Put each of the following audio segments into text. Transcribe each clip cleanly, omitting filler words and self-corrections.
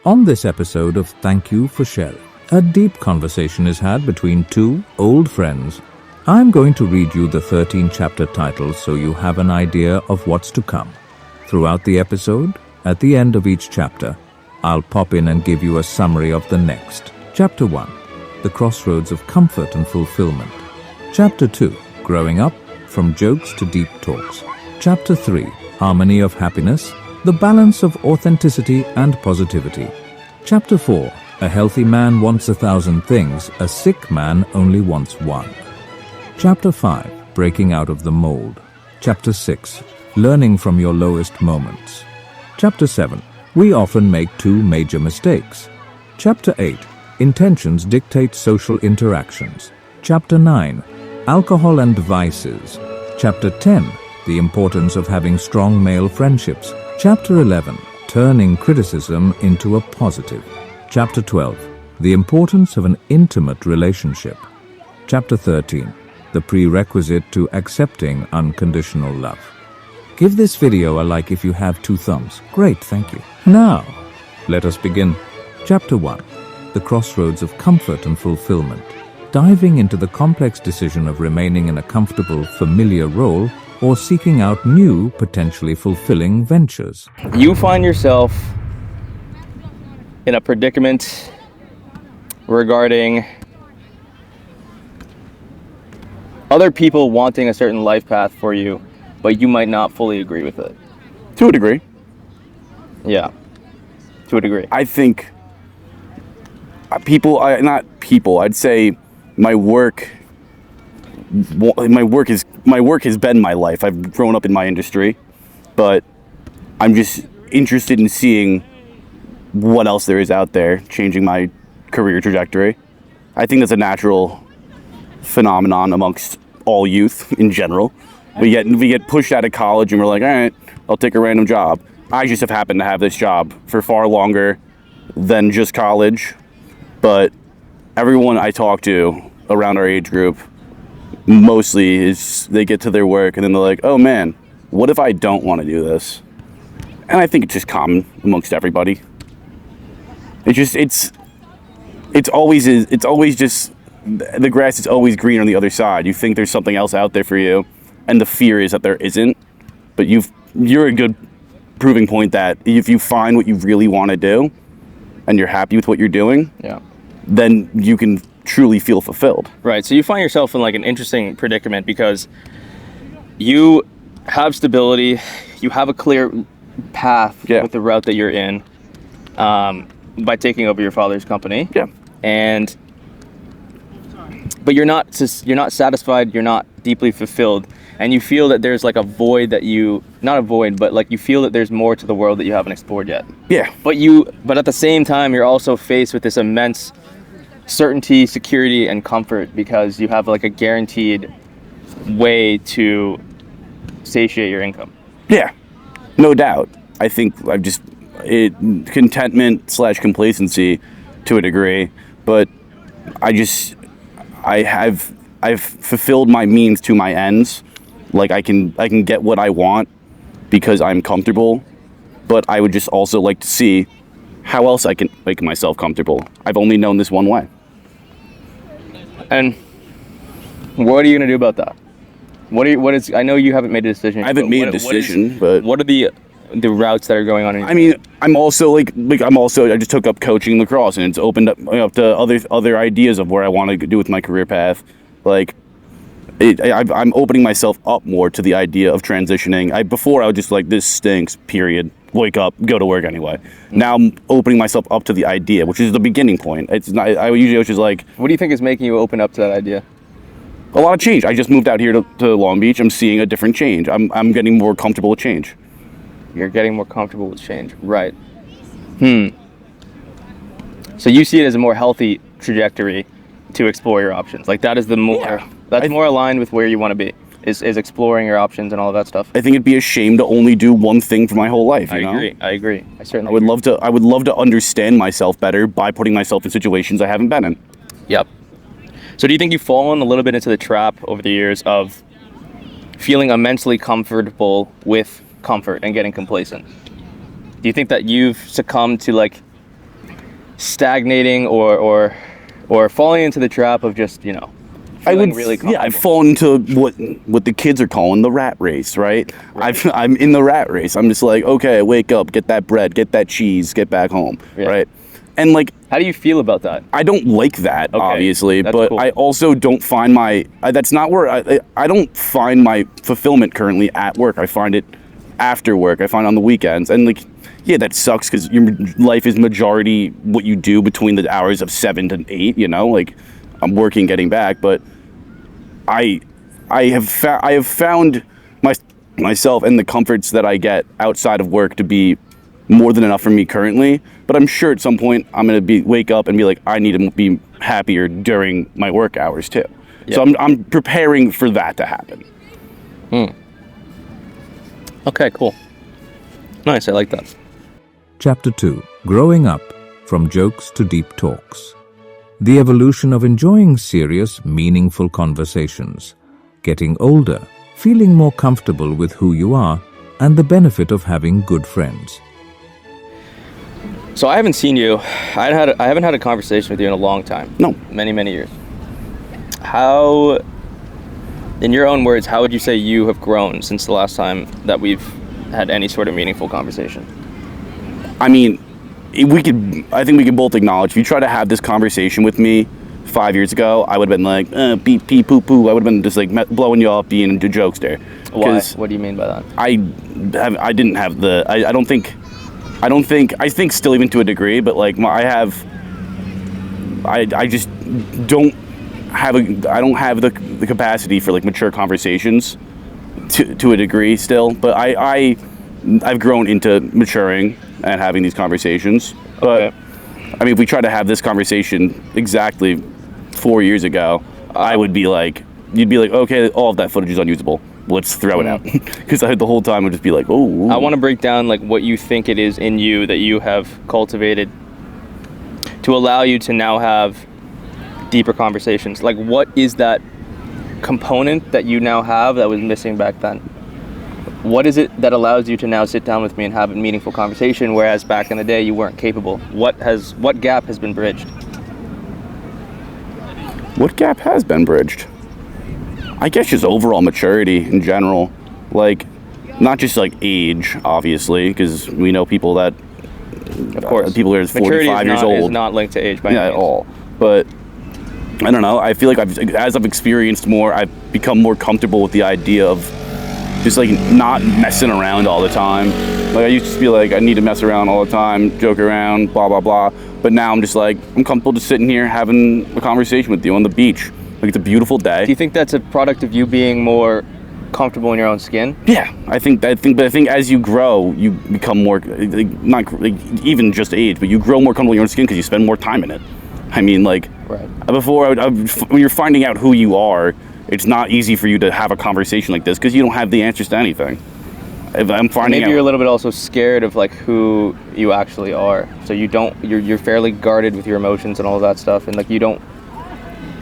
On this episode of Thank You for Sharing, a deep conversation is had between two old friends. I'm going to read you the 13-chapter titles so you have an idea of what's to come. Throughout the episode, at the end of each chapter, I'll pop in and give you a summary of the next. Chapter 1, The Crossroads of Comfort and Fulfillment. Chapter 2, Growing Up, From Jokes to Deep Talks. Chapter 3, Harmony of Happiness, The Balance of Authenticity and Positivity. Chapter 4, A Healthy Man Wants 1,000 Things, A Sick Man Only Wants One. Chapter 5, Breaking Out of the Mold. Chapter 6, Learning from Your Lowest Moments. Chapter 7, We Often Make Two Major Mistakes. Chapter 8, Intentions Dictate Social Interactions. Chapter 9, Alcohol and Vices. Chapter 10, The Importance of Having Strong Male Friendships. Chapter 11, Turning Criticism into a Positive. Chapter 12, The Importance of an Intimate Relationship. Chapter 13, The Prerequisite to Accepting Unconditional Love. Give this video a like if you have 2 thumbs. Great, thank you. Now, let us begin. Chapter 1, The Crossroads of Comfort and Fulfillment. Diving into the complex decision of remaining in a comfortable, familiar role or seeking out new, potentially fulfilling ventures. You find yourself in a predicament regarding other people wanting a certain life path for you, but you might not fully agree with it. To a degree. Yeah, to a degree. I think I'd say my work has been my life. I've grown up in my industry, but I'm just interested in seeing what else there is out there, changing my career trajectory. I think that's a natural phenomenon amongst all youth in general. We get pushed out of college and we're like, all right, I'll take a random job. I just have happened to have this job for far longer than just college, but everyone I talk to around our age group, mostly is they get to their work and then they're like, oh man, what if I don't want to do this? And I think it's just common amongst everybody. It's always just, the grass is always green on the other side. You think there's something else out there for you, and the fear is that there isn't. But you're a good proving point that if you find what you really want to do and you're happy with what you're doing, yeah, then you can truly feel fulfilled. Right, so you find yourself in like an interesting predicament because you have stability, you have a clear path with the route that you're in by taking over your father's company. Yeah. But you're not satisfied, you're not deeply fulfilled, and you feel that there's like a void that not a void, but like you feel that there's more to the world that you haven't explored yet. Yeah. But at the same time, you're also faced with this immense certainty, security, and comfort because you have like a guaranteed way to satiate your income. Yeah, no doubt. I think contentment / complacency to a degree, but I've fulfilled my means to my ends. Like I can get what I want because I'm comfortable, but I would just also like to see how else I can make myself comfortable. I've only known this one way. And what are you gonna do about that? I know you haven't made a decision. I haven't made a decision, but what are the routes that are going on? I mean, I just took up coaching lacrosse, and it's opened up to other ideas of where I want to do with my career path. Like, I'm opening myself up more to the idea of transitioning. Before I was just like, this stinks, period. Wake up, go to work anyway. Now I'm opening myself up to the idea, which is the beginning point. It's not. I usually was just like, what do you think is making you open up to that idea? A lot of change. I just moved out here to Long Beach. I'm seeing a different change. I'm getting more comfortable with change. You're getting more comfortable with change, right? So you see it as a more healthy trajectory to explore your options. Like that is that's more aligned with where you want to be. Is exploring your options and all of that stuff. I think it'd be a shame to only do one thing for my whole life. I agree. I certainly. I would love to understand myself better by putting myself in situations I haven't been in. Yep. So do you think you've fallen a little bit into the trap over the years of feeling immensely comfortable with comfort and getting complacent? Do you think that you've succumbed to like stagnating or falling into the trap of just, you know, feeling really comfortable? Yeah, I've fallen into what the kids are calling the rat race, right? I'm in the rat race. I'm just like, okay, wake up, get that bread, get that cheese, get back home, right? And like, how do you feel about that? I don't like that, obviously, but cool. I also don't find that's not where I don't find my fulfillment currently at work. I find it after work. I find it on the weekends. And like, yeah, that sucks because your life is majority what you do between the hours of 7 to 8, you know, like I'm working, getting back, but I have found myself and the comforts that I get outside of work to be more than enough for me currently. But I'm sure at some point I'm gonna wake up and be like, I need to be happier during my work hours too. Yep. So I'm preparing for that to happen. Okay, cool. Nice, I like that. Chapter 2. Growing Up, From Jokes to Deep Talks. The evolution of enjoying serious, meaningful conversations, getting older, feeling more comfortable with who you are, and the benefit of having good friends. So I haven't seen you, I haven't had a conversation with you in a long time. No. Many years. How, in your own words, how would you say you have grown since the last time that we've had any sort of meaningful conversation? I mean, I think we can both acknowledge, if you try to have this conversation with me 5 years ago, I would have been like, beep, beep, poo, poo. I would have been just like blowing you off, being into jokester. Why? What do you mean by that? I didn't have the, I think still even to a degree, but like I just don't have I don't have the capacity for like mature conversations to a degree still, but I've grown into maturing and having these conversations. But okay. I mean, if we try to have this conversation exactly 4 years ago, I would be like, you'd be like, okay, all of that footage is unusable. Let's throw it out. Because the whole time would just be like, oh. I want to break down like what you think it is in you that you have cultivated to allow you to now have deeper conversations. Like, what is that component that you now have that was missing back then? What is it that allows you to now sit down with me and have a meaningful conversation, whereas back in the day you weren't capable? What gap has been bridged? What gap has been bridged? I guess just overall maturity in general. Like, not just like age, obviously, because we know people that, of course, people who are 45 years old. Maturity is not linked to age by any means. At all. But I don't know. I feel like as I've experienced more, I've become more comfortable with the idea of just like not messing around all the time. Like I used to be like, I need to mess around all the time, joke around, blah, blah, blah. But now I'm just like, I'm comfortable just sitting here having a conversation with you on the beach. Like it's a beautiful day. Do you think that's a product of you being more comfortable in your own skin? Yeah, I think as you grow, you become more, even just age, but you grow more comfortable in your own skin because you spend more time in it. I mean, like, right. Before, when you're finding out who you are, it's not easy for you to have a conversation like this because you don't have the answers to anything. If I'm finding maybe you're a little bit also scared of like who you actually are, so you're fairly guarded with your emotions and all of that stuff, and like you don't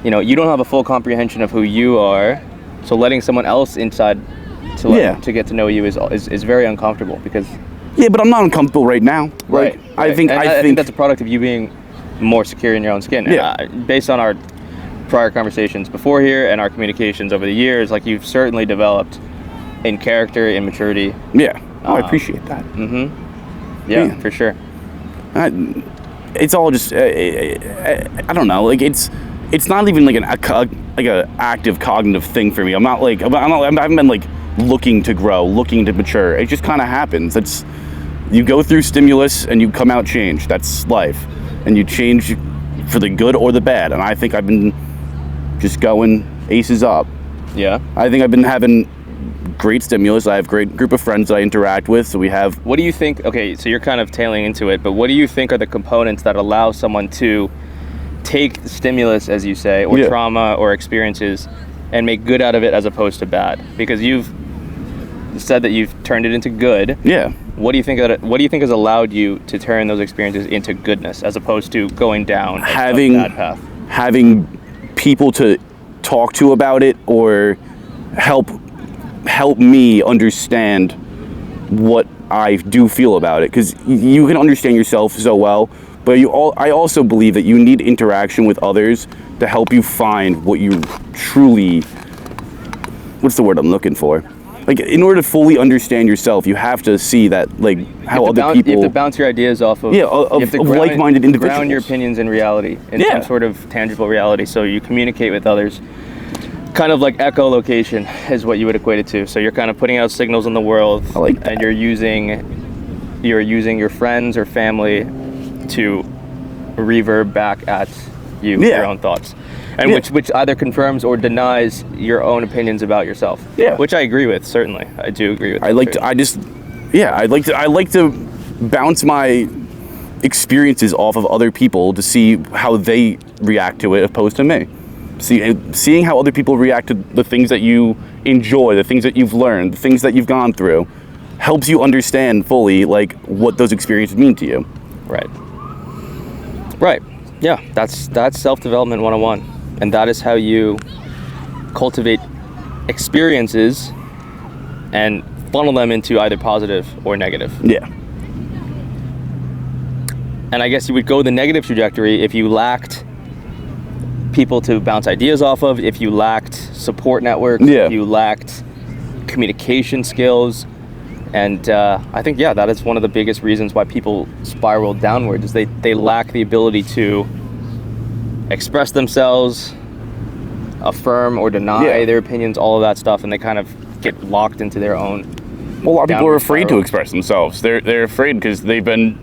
have a full comprehension of who you are, so letting someone else inside to get to know you is very uncomfortable because. Yeah, but I'm not uncomfortable right now. Right. I think that's a product of you being more secure in your own skin. Yeah. Based on our prior conversations before here and our communications over the years, like you've certainly developed in character, in maturity. Yeah. I appreciate that. Mm-hmm. Yeah, for sure. It's all just I don't know. Like it's not even like an active cognitive thing for me. I haven't been like looking to grow, looking to mature. It just kind of happens. You go through stimulus and you come out changed. That's life, and you change for the good or the bad. And I think I've been just going aces up. Yeah. I think I've been having great stimulus. I have a great group of friends that I interact with. So we have. What do you think? Okay, so you're kind of tailing into it, but what do you think are the components that allow someone to take stimulus, as you say, or trauma or experiences and make good out of it as opposed to bad? Because you've said that you've turned it into good. Yeah. What do you think has allowed you to turn those experiences into goodness as opposed to going down a bad path? Having people to talk to about it or help me understand what I do feel about it, because you can understand yourself so well, But I also believe that you need interaction with others to help you find what you truly, what's the word I'm looking for? Like, in order to fully understand yourself, you have to see that, like, how other people... You have to bounce your ideas off of... of like-minded individuals. Ground your opinions in reality, in some sort of tangible reality, so you communicate with others. Kind of like echolocation is what you would equate it to. So you're kind of putting out signals in the world, I like that. And you're using your friends or family to reverb back at you your own thoughts. And which either confirms or denies your own opinions about yourself. Yeah. Which I agree with, certainly. I do agree with that. I like to bounce my experiences off of other people to see how they react to it opposed to me. Seeing how other people react to the things that you enjoy, the things that you've learned, the things that you've gone through, helps you understand fully, like, what those experiences mean to you. Right. Yeah, that's self-development 101. And that is how you cultivate experiences and funnel them into either positive or negative. Yeah. And I guess you would go the negative trajectory if you lacked people to bounce ideas off of, if you lacked support networks, if you lacked communication skills. And I think, that is one of the biggest reasons why people spiral downwards, is they lack the ability to express themselves, affirm or deny their opinions, all of that stuff, and they kind of get locked into their own. Well, a lot of people are afraid to express themselves. They're afraid because they've been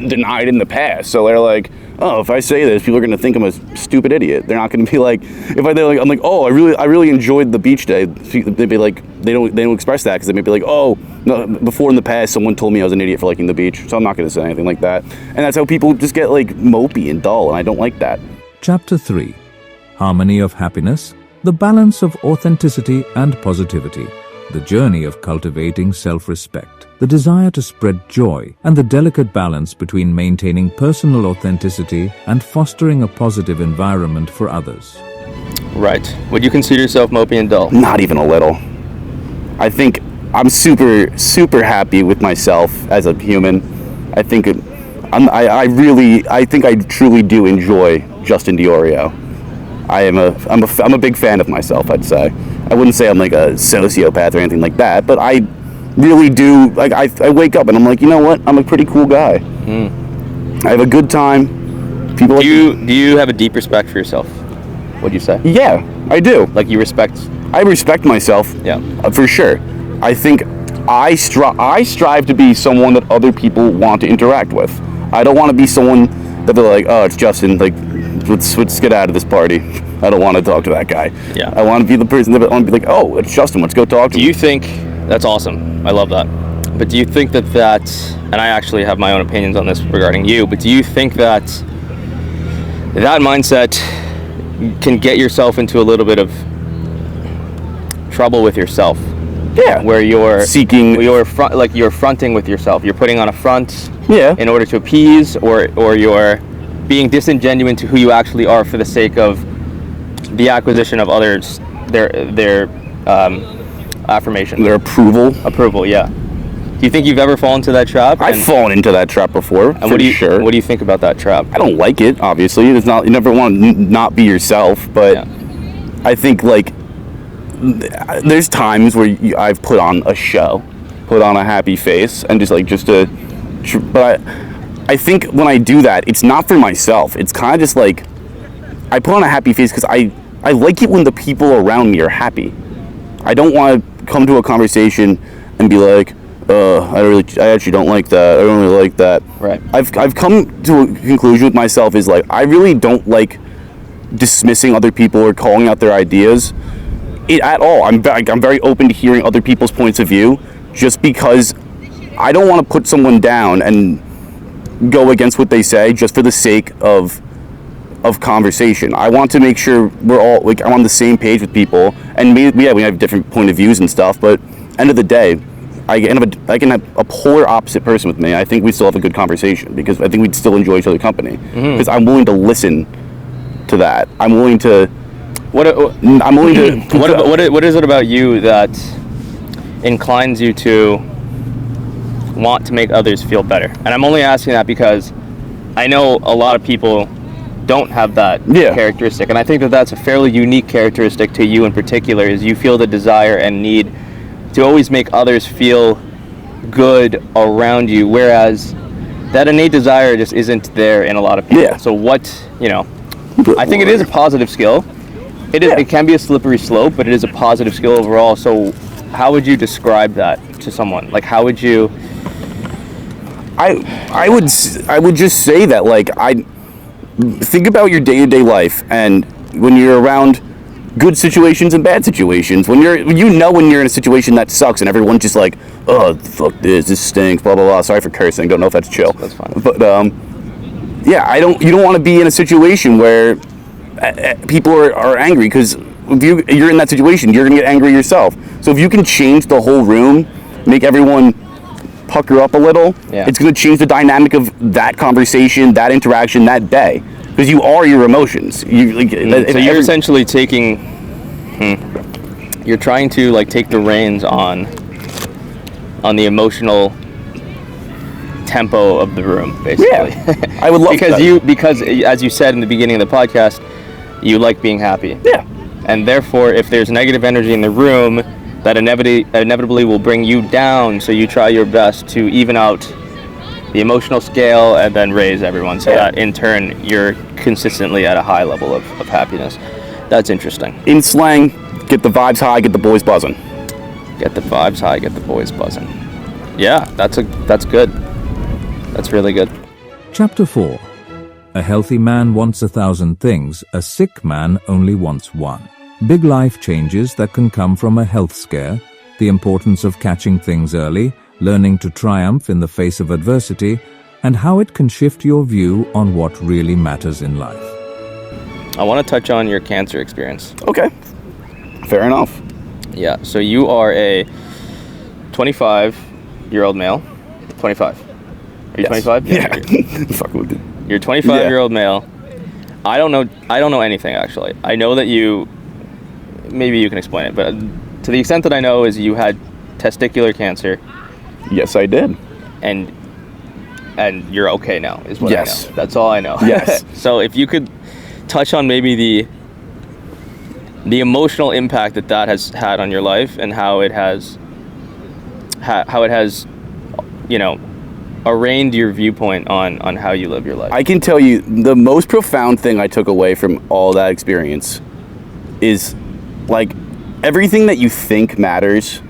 denied in the past. So they're like, oh, if I say this, people are going to think I'm a stupid idiot. They're not going to be like, I'm like, oh, I really enjoyed the beach day. They'd be like, they don't express that because they may be like, oh, no, before in the past someone told me I was an idiot for liking the beach, so I'm not going to say anything like that. And that's how people just get like mopey and dull, and I don't like that. Chapter 3. Harmony of Happiness, the Balance of Authenticity and Positivity, the Journey of Cultivating Self-Respect, the Desire to Spread Joy, and the delicate balance between maintaining personal authenticity and fostering a positive environment for others. Right. Would you consider yourself mopey and dull? Not even a little. I think I'm super, super happy with myself as a human. I think I truly do enjoy Justin Diorio. I'm a big fan of myself, I'd say. I wouldn't say I'm like a sociopath or anything like that, but I really do, like, I wake up and I'm like, you know what? I'm a pretty cool guy. I have a good time. People do you have a deep respect for yourself? What'd you say? Yeah, I do. Like, I respect myself. Yeah. For sure. I think I strive to be someone that other people want to interact with. I don't want to be someone that they're like, oh, it's Justin, like, let's get out of this party. I don't want to talk to that guy. Yeah. I want to be the person that I want to be like, oh, it's Justin, let's go talk to him. Do you think, that's awesome, I love that. But do you think that, and I actually have my own opinions on this regarding you, but do you think that mindset can get yourself into a little bit of trouble with yourself? Yeah. Where you're seeking, you're fronting with yourself. You're putting on a front in order to appease, or you're being disingenuous to who you actually are for the sake of the acquisition of others, their affirmation, their approval. Yeah. Do you think you've ever fallen into that trap? I've fallen into that trap before. And what do you think about that trap? I don't like it. Obviously, it's not. You never want to not be yourself, but I think like there's times where I've put on a show, put on a happy face, and but I think when I do that, it's not for myself. It's kind of just like I put on a happy face because I like it when the people around me are happy. I don't want to come to a conversation and be like, I actually don't like that. I don't really like that. Right. I've come to a conclusion with myself is like I really don't like dismissing other people or calling out their ideas at all. I'm very open to hearing other people's points of view, just because I don't want to put someone down and go against what they say just for the sake of conversation. I want to make sure we're all like I'm on the same page with people, and we have different point of views and stuff, but end of the day, I can have a polar opposite person with me. I think we still have a good conversation because I think we'd still enjoy each other's company. Because I'm willing to listen to that. I'm willing to. What is it about you that inclines you to want to make others feel better? And I'm only asking that because I know a lot of people don't have that characteristic, and I think that that's a fairly unique characteristic to you in particular, is you feel the desire and need to always make others feel good around you, whereas that innate desire just isn't there in a lot of people. Yeah. So I think it is a positive skill. It can be a slippery slope, but it is a positive skill overall. So how would you describe that to someone? Like, how would you... I would just say that, like, I think about your day-to-day life, and when you're around good situations and bad situations, when you're in a situation that sucks and everyone's just like, oh, fuck this stinks, blah blah blah. Sorry for cursing, don't know if that's chill. That's fine. But yeah, you don't want to be in a situation where people are angry, because if you're in that situation, you're gonna get angry yourself. So if you can change the whole room, make everyone pucker up a little, it's going to change the dynamic of that conversation, that interaction, that day, because you are your emotions. So you're essentially taking, you're trying to like take the reins on the emotional tempo of the room, basically. Yeah, I would love because as you said in the beginning of the podcast, you like being happy. Yeah, and therefore, if there's negative energy in the room, that inevitably will bring you down, so you try your best to even out the emotional scale and then raise everyone, so that in turn you're consistently at a high level of happiness. That's interesting. In slang, get the vibes high, get the boys buzzing. Get the vibes high, get the boys buzzing. Yeah, that's good. That's really good. Chapter 4. A healthy man wants 1,000 things, a sick man only wants one. Big life changes that can come from a health scare, the importance of catching things early, learning to triumph in the face of adversity, and how it can shift your view on what really matters in life. I want to touch on your cancer experience. Okay, fair enough. Yeah, so you are a 25-year-old male. 25. Are you 25? Yeah. Fuck with it. You're a 25-year-old male. I don't know anything, actually. I know that you... Maybe you can explain it, but to the extent that I know is you had testicular cancer. Yes, I did. And you're okay now, is what I know. That's all I know. Yes. So if you could touch on maybe the emotional impact that has had on your life, and how it has arraigned your viewpoint on how you live your life. I can tell you the most profound thing I took away from all that experience is, like, everything that you think matters,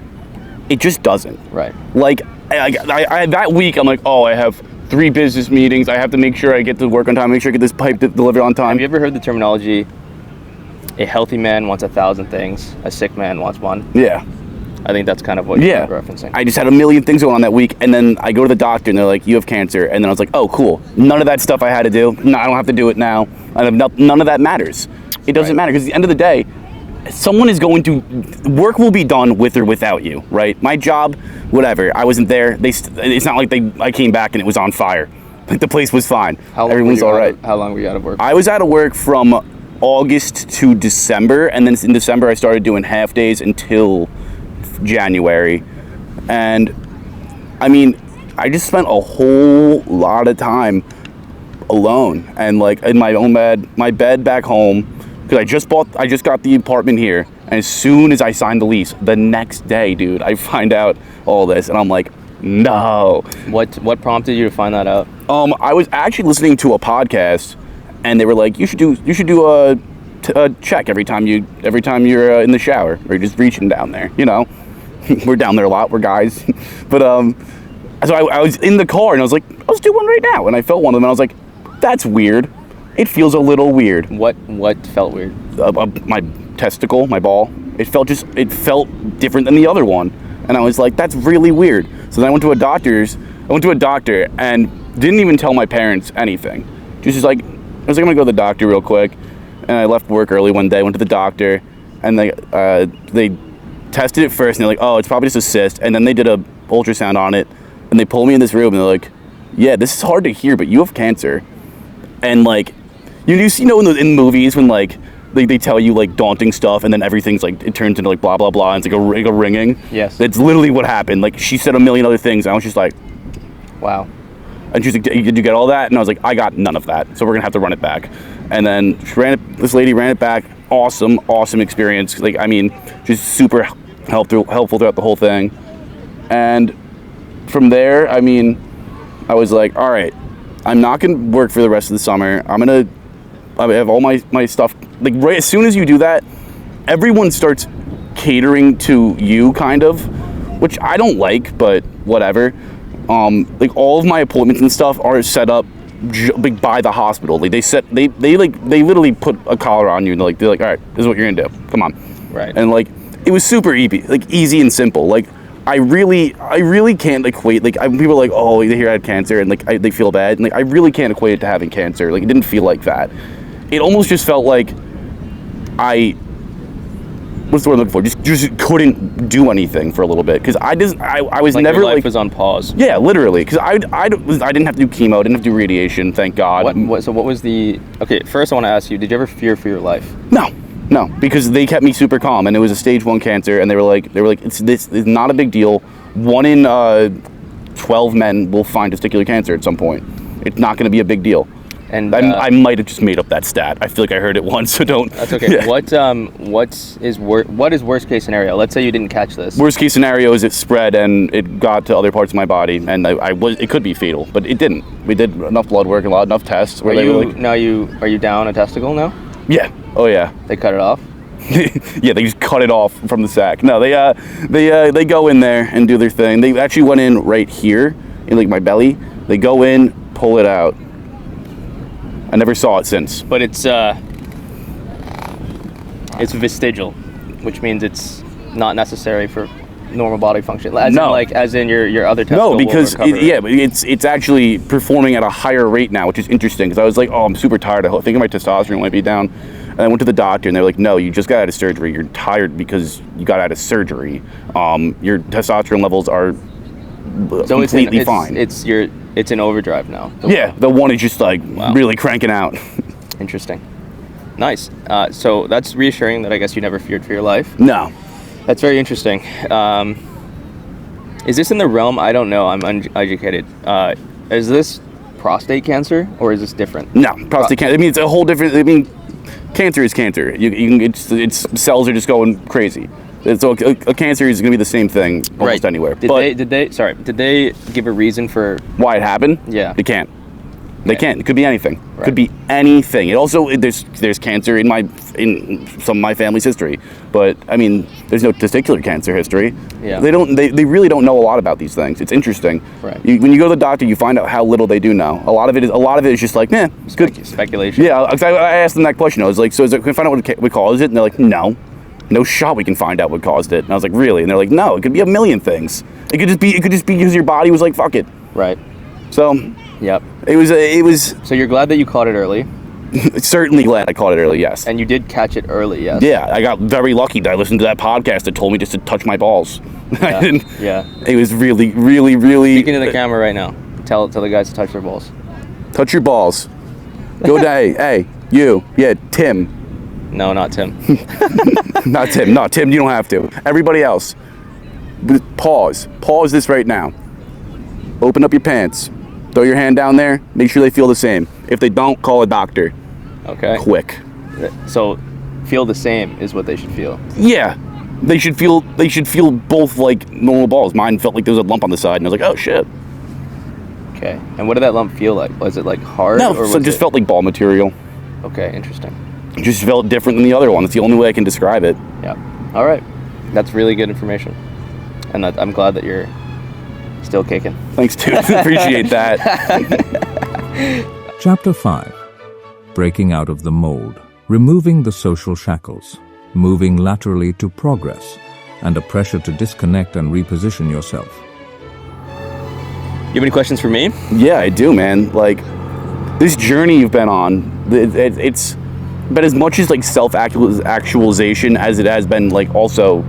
it just doesn't. Right. Like, I that week, I'm like, oh, I have 3 business meetings. I have to make sure I get to work on time, make sure I get this pipe delivered on time. Have you ever heard the terminology, a healthy man wants 1,000 things, a sick man wants one? Yeah. I think that's kind of what you're referencing. I just had a million things going on that week, and then I go to the doctor, and they're like, you have cancer. And then I was like, oh, cool. None of that stuff I had to do. No, I don't have to do it now. None of that matters. It doesn't matter, because at the end of the day, someone is going to... Work will be done with or without you, right? My job, whatever. I wasn't there. It's not like I came back and it was on fire. Like, the place was fine. Everyone's all right. How long were you out of work? I was out of work from August to December, and then in December I started doing half days until January. And I mean, I just spent a whole lot of time alone, and like in my own bed back home, because I just got the apartment here, and as soon as I signed the lease, the next day, dude, I find out all this, and I'm like, no. What prompted you to find that out? I was actually listening to a podcast, and they were like, you should do a check every time you're in the shower, or you're just reaching down there, you know. We're down there a lot, we're guys. But so I was in the car, and I was like, let's do one right now, and I felt one of them, and I was like, that's weird. It feels a little weird. What felt weird? My testicle, my ball. It felt different than the other one, and I was like, that's really weird. So then I went to a doctor and didn't even tell my parents anything. Just like, I was like, I'm gonna go to the doctor real quick, and I left work early one day, went to the doctor, and they tested it first, and they're like, oh, it's probably just a cyst, and then they did a ultrasound on it, and they pulled me in this room, and they're like, yeah, this is hard to hear, but you have cancer. And like, you know in movies when like they tell you like daunting stuff, and then everything's like, it turns into like blah blah blah, and it's like a ringing. Yes. That's literally what happened. Like, she said a million other things, and I was just like, wow. And she's like, did you get all that? And I was like, I got none of that. So we're gonna have to run it back. And then this lady ran it back. Awesome experience. Like, I mean, she's super helpful throughout the whole thing. And from there, I mean, I was like, all right, I'm not gonna work for the rest of the summer. I have all my stuff. Like, right as soon as you do that, everyone starts catering to you, kind of, which I don't like, but whatever. Like, all of my appointments and stuff are set up like by the hospital. Like, they literally put a collar on you, and they're like, all right, this is what you're gonna do. Come on. Right. And like, it was super easy and simple. Like, I really can't equate, like, people are like, oh, they hear I had cancer, and like, they feel bad, and like, I really can't equate it to having cancer. Like, it didn't feel like that. It almost just felt like what's the word I'm looking for? Just couldn't do anything for a little bit, because I was like never your life was on pause. Yeah, literally, because I didn't have to do chemo, I didn't have to do radiation, thank God. So what was the? Okay, first I want to ask you: did you ever fear for your life? No, because they kept me super calm, and it was a stage 1 cancer, and they were like, it's not a big deal. 1 in 12 men will find testicular cancer at some point. It's not going to be a big deal. And I might have just made up that stat. I feel like I heard it once, so don't. That's okay. Yeah. What is worst case scenario? Let's say you didn't catch this. Worst case scenario is it spread and it got to other parts of my body, and it could be fatal, but it didn't. We did enough blood work and enough tests. Are you down a testicle now? Yeah. Oh yeah. They cut it off? Yeah, they just cut it off from the sack. No, they go in there and do their thing. They actually went in right here in like my belly. They go in, pull it out. I never saw it since. But it's vestigial, which means it's not necessary for normal body function. As in your other testicle. No, because it's actually performing at a higher rate now, which is interesting. Because I was like, oh, I'm super tired. I think my testosterone might be down. And I went to the doctor, and they're like, no, you just got out of surgery. You're tired because you got out of surgery. Your testosterone levels are completely fine. It's in overdrive now. The one is just like really cranking out. Interesting. Nice. So that's reassuring that I guess you never feared for your life. No. That's very interesting. Is this in the realm? I don't know. I'm uneducated. Is this prostate cancer or is this different? No, prostate cancer. I mean, it's a whole different. I mean, cancer is cancer. You can. Its cells are just going crazy. So a cancer is going to be the same thing almost anywhere. Did they give a reason for why it happened? Yeah. They can't. They can't. It could be anything. Right. Could be anything. It also there's cancer in some of my family's history, but I mean there's no testicular cancer history. Yeah. They really don't know a lot about these things. It's interesting. Right. When you go to the doctor, you find out how little they do know. A lot of it is just like, it's good speculation. Yeah. I asked them that question. I was like, so can we find out what caused it? And they're like, no shot we can find out what caused it. And I was like, really? And they're like, no, it could be a million things. It could just be because your body was like, fuck it. Right. So. Yep. It was. So you're glad that you caught it early? Certainly glad I caught it early, yes. And you did catch it early, yes? Yeah, I got very lucky that I listened to that podcast that told me just to touch my balls. Yeah. It was really, really, really... Speaking to the camera right now. Tell the guys to touch their balls. Touch your balls. Go down. Hey, you. Yeah, Tim. No, not Tim. Not Tim. No, Tim, you don't have to. Everybody else. Pause. Pause this right now. Open up your pants. Throw your hand down there. Make sure they feel the same. If they don't, call a doctor. Okay. Quick. So, feel the same is what they should feel. Yeah. They should feel both like normal balls. Mine felt like there was a lump on the side, and I was like, oh shit. Okay. And what did that lump feel like? Was it like hard? No, or so it just felt like ball material. Okay, interesting. It just felt different than the other one. That's the only way I can describe it. Yeah. All right. That's really good information. And I'm glad that you're still kicking. Thanks, dude. Appreciate that. Chapter 5. Breaking out of the mold. Removing the social shackles. Moving laterally to progress. And a pressure to disconnect and reposition yourself. You have any questions for me? Yeah, I do, man. Like, this journey you've been on, it's been as much as like self-actualization as it has been like also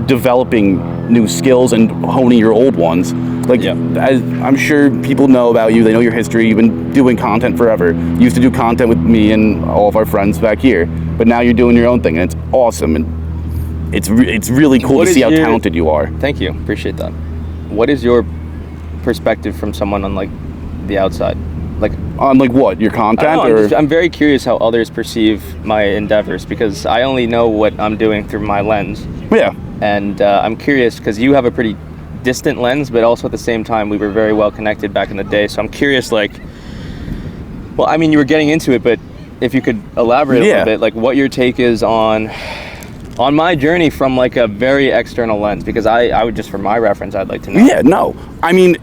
developing new skills and honing your old ones. Like, as I'm sure people know about you, they know your history. You've been doing content forever. You used to do content with me and all of our friends back here, but now you're doing your own thing, and it's awesome. And it's really cool to see how talented you are. Thank you. Appreciate that. What is your perspective from someone on like the outside? Like, On like what? Your content? I don't know, I'm very curious how others perceive my endeavors, because I only know what I'm doing through my lens. Yeah. And I'm curious because you have a pretty distant lens, but also at the same time, we were very well connected back in the day. So I'm curious, like, well, I mean, you were getting into it, but if you could elaborate a little bit, like what your take is on my journey from like a very external lens, because I would just, for my reference, I'd like to know. Yeah, no. I mean,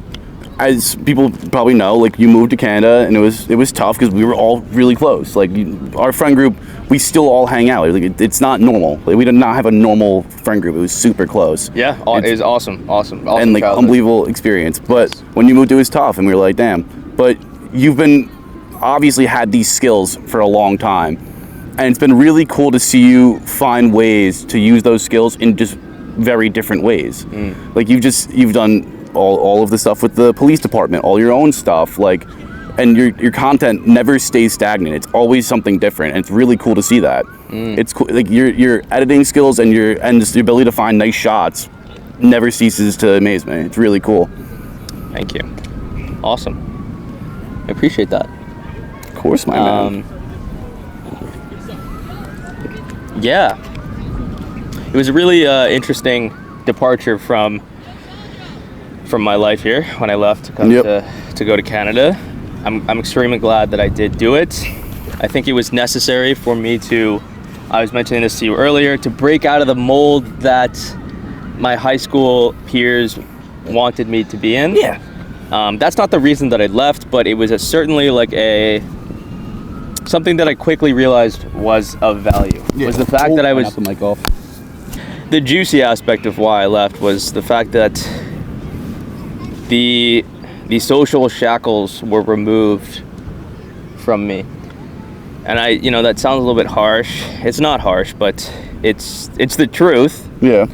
as people probably know, like you moved to Canada, and it was tough because we were all really close. Like our friend group, we still all hang out. Like it's not normal. Like, we did not have a normal friend group. It was super close. Yeah, it was awesome And like childhood. unbelievable experience. But when you moved, it was tough, and we were like, damn. But you've been obviously had these skills for a long time, and it's been really cool to see you find ways to use those skills in just very different ways. Like you've done all of the stuff with the police department, all your own stuff, like, and your content never stays stagnant. It's always something different, and it's really cool to see that. It's cool, like your editing skills and just the ability to find nice shots never ceases to amaze me. It's really cool. Thank you. Awesome. I appreciate that. Of course, my man. Yeah. It was a really interesting departure from my life here when I left to come to go to Canada. I'm extremely glad that I did do it. I think it was necessary for me to, I was mentioning this to you earlier, to break out of the mold that my high school peers wanted me to be in. Yeah. That's not the reason that I left, but it was certainly like something that I quickly realized was of value. Was the fact that I was, the juicy aspect of why I left was the fact that the social shackles were removed from me. And that sounds a little bit harsh. It's not harsh, but it's the truth. Yeah.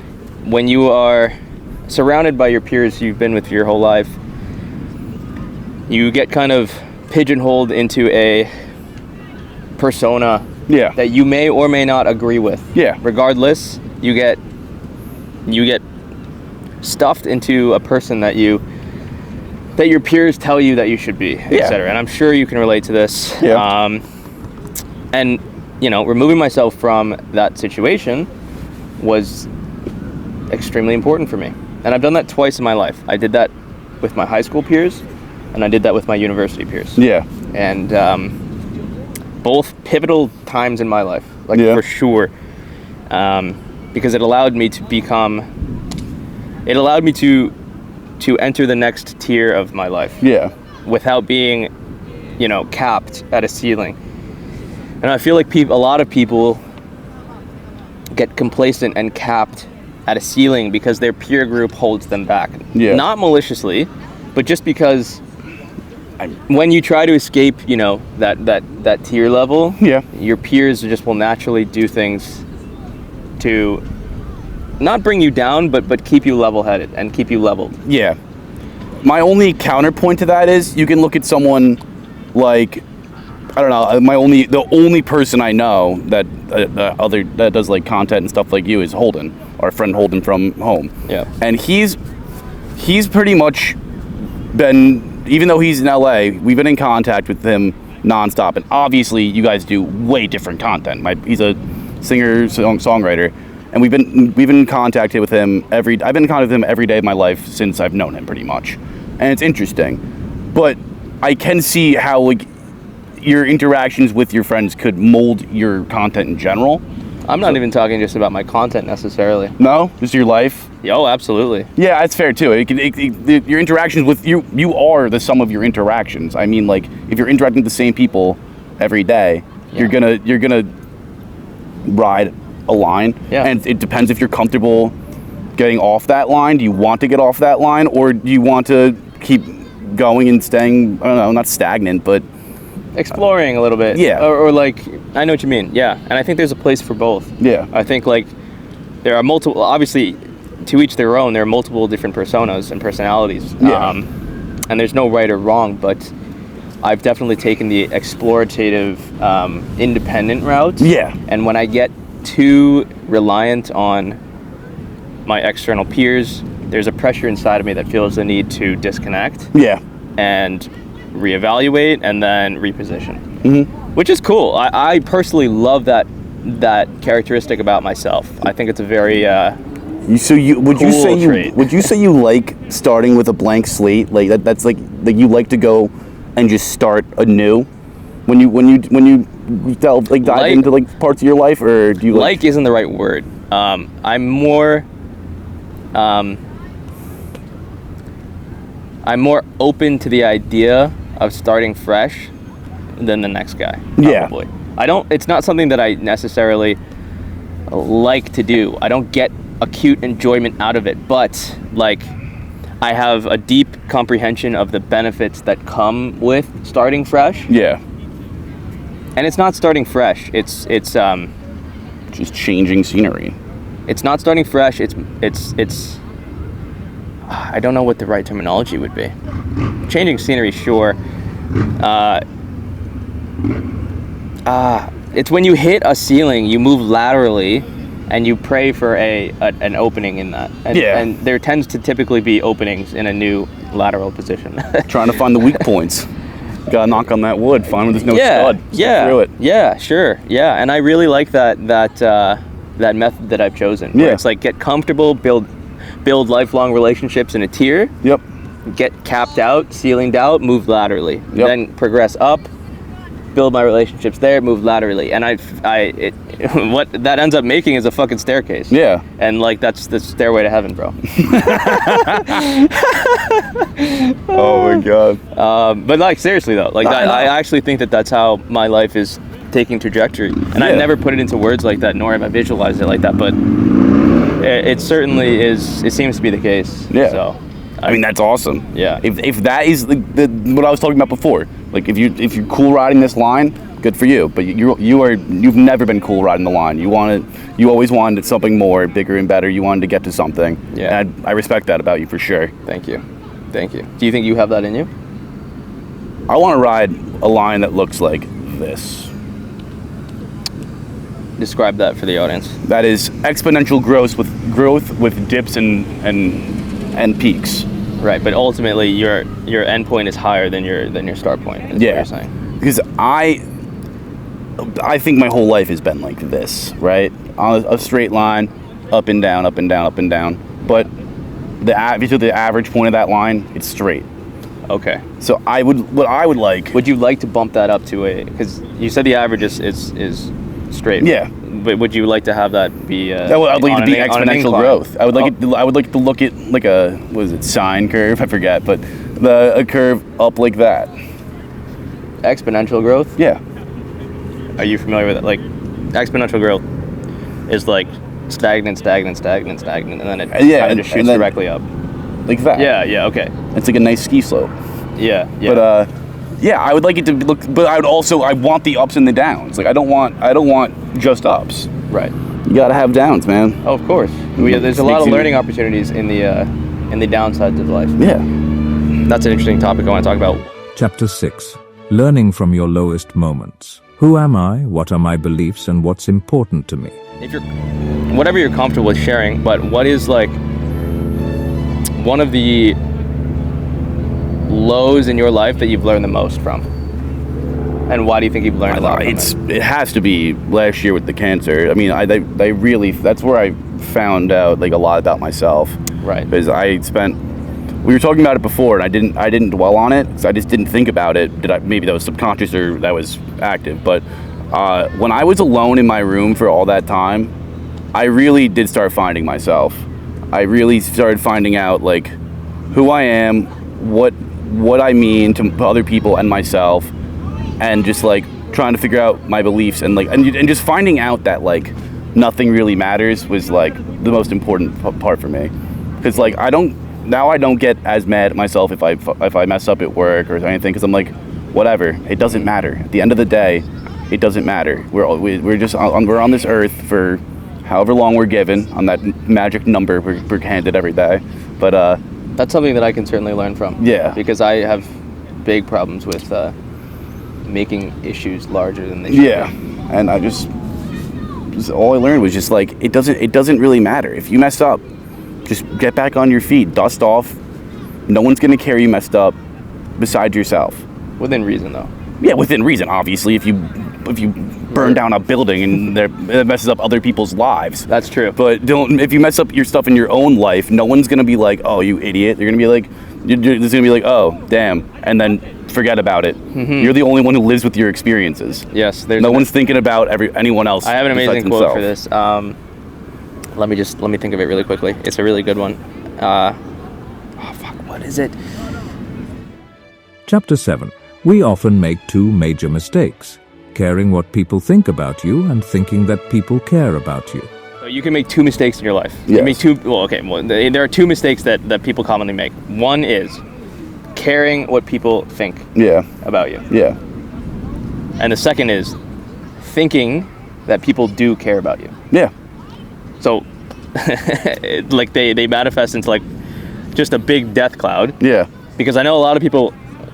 When you are surrounded by your peers you've been with your whole life, you get kind of pigeonholed into a persona that you may or may not agree with. Yeah. Regardless, you get stuffed into a person that your peers tell you that you should be, etc. And I'm sure you can relate to this. Yeah. And removing myself from that situation was extremely important for me. And I've done that twice in my life. I did that with my high school peers, and I did that with my university peers. Yeah. And both pivotal times in my life, for sure. Because it allowed me to enter the next tier of my life. Yeah. Without being, capped at a ceiling. And I feel like a lot of people get complacent and capped at a ceiling because their peer group holds them back. Yeah. Not maliciously, but just because when you try to escape, that tier level, your peers just will naturally do things to not bring you down, but keep you level-headed and keep you leveled. Yeah. My only counterpoint to that is you can look at someone like, I don't know, the only person I know that does like content and stuff like you is Holden, our friend Holden from home. Yeah. And he's pretty much been, even though he's in LA, we've been in contact with him nonstop. And obviously you guys do way different content. He's a singer, songwriter. And we've been in contact with him I've been in contact with him every day of my life since I've known him, pretty much. And it's interesting. But I can see how like your interactions with your friends could mold your content in general. I'm not even talking just about my content necessarily. No? Just your life? Oh, absolutely. Yeah, that's fair too. Your interactions with you are the sum of your interactions. I mean, like, if you're interacting with the same people every day, you're gonna ride a line. Yeah. And it depends if you're comfortable getting off that line. Do you want to get off that line, or do you want to keep going and staying, I don't know, not stagnant, but exploring a little bit. Yeah. Or like, I know what you mean. Yeah. And I think there's a place for both. Yeah. I think like there are multiple, obviously to each their own, there are multiple different personas and personalities. Yeah. And there's no right or wrong, but I've definitely taken the explorative, independent route. Yeah. And when I get too reliant on my external peers, there's a pressure inside of me that feels the need to disconnect. Yeah. And reevaluate, and then reposition, which is cool. I personally love that characteristic about myself. I think it's a very would you cool say trait. would you say you like starting with a blank slate? Like that's like you like to go and just start anew when you dive into like parts of your life, or do you like isn't the right word. I'm more open to the idea of starting fresh than the next guy. Probably. Yeah. It's not something that I necessarily like to do. I don't get acute enjoyment out of it, but like I have a deep comprehension of the benefits that come with starting fresh. Yeah. And it's not starting fresh. It's just changing scenery. It's not starting fresh. It's I don't know what the right terminology would be. Changing scenery, sure. It's when you hit a ceiling, you move laterally, and you pray for an opening in that. And there tends to typically be openings in a new lateral position. Trying to find the weak points. Gotta knock on that wood, find where there's no stud. Through it. Yeah, sure. Yeah, and I really like that method that I've chosen. Where it's like get comfortable, build lifelong relationships in a tier. Yep. Get capped out, ceilinged out, move laterally. Yep. Then progress up, build my relationships there, move laterally. And what that ends up making is a fucking staircase. Yeah. And like that's the stairway to heaven, bro. Oh my god. But like seriously though, like I actually think that's how my life is taking trajectory. And I've never put it into words like that, nor have I visualized it like that, but it certainly is. It seems to be the case. Yeah. So, I mean, that's awesome. Yeah. If that is what I was talking about before, like if you're cool riding this line, good for you. But you've never been cool riding the line. You always wanted something more, bigger and better. You wanted to get to something. Yeah. And I respect that about you for sure. Thank you. Do you think you have that in you? I want to ride a line that looks like this. Describe that for the audience. That is exponential growth with dips and peaks. Right, but ultimately your end point is higher than your start point. Is what you're saying. Because I think my whole life has been like this, right? On a straight line, up and down, up and down, up and down. But the average point of that line, it's straight. Okay. So what I would like. Would you like to bump that up to because you said the average is straight. Yeah. But would you like to have that be? I'd like it to be exponential growth. I would like to look at like a sine curve? I forget, but a curve up like that. Exponential growth? Yeah. Are you familiar with it? Like exponential growth is like stagnant, and then it kind of shoots directly up. Like that. Yeah. Okay. It's like a nice ski slope. Yeah. But I would like it to look, but I want the ups and the downs. Like I don't want just ups. Right. You gotta have downs, man. Oh, of course. There's a lot of learning opportunities in the downsides of life. Yeah. That's an interesting topic I want to talk about. Chapter 6. Learning from your lowest moments. Who am I? What are my beliefs? And what's important to me? Whatever you're comfortable with sharing, but what is like one of the lows in your life that you've learned the most from? And why do you think you've learned a lot from it? It has to be last year with the cancer. I mean, I really, that's where I found out like a lot about myself. Right. Because we were talking about it before, and I didn't dwell on it, because I just didn't think about it. Maybe that was subconscious or that was active. But when I was alone in my room for all that time, I really did start finding myself. I really started finding out like who I am, what I mean to other people and myself, and just like trying to figure out my beliefs and just finding out that like nothing really matters was like the most important part for me. Because like I don't get as mad at myself if I mess up at work or anything, because I'm like, whatever, it doesn't matter. At the end of the day, it doesn't matter. We're on this earth for however long we're given on that magic number we're handed every day. But that's something that I can certainly learn from. Yeah. Because I have big problems with making issues larger than they should be. And I just all I learned was just like it doesn't really matter. If you mess up, just get back on your feet, dust off. No one's gonna care you messed up besides yourself. Within reason, though. Yeah, within reason, obviously. If you burn down a building and it messes up other people's lives. That's true. But if you mess up your stuff in your own life, no one's going to be like, oh, you idiot. They're going to be like, there's going to be like, oh, damn. And then forget about it. Mm-hmm. You're the only one who lives with your experiences. Yes. No one's thinking about anyone else. I have an amazing quote for this. Let me think of it really quickly. It's a really good one. What is it? Chapter 7. We often make two major mistakes: caring what people think about you and thinking that people care about you. So you can make two mistakes in your life. Yes. You make there are two mistakes that people commonly make. One is caring what people think about you. Yeah. And the second is thinking that people do care about you. Yeah. So like they manifest into like just a big death cloud. Yeah. Because I know a lot of people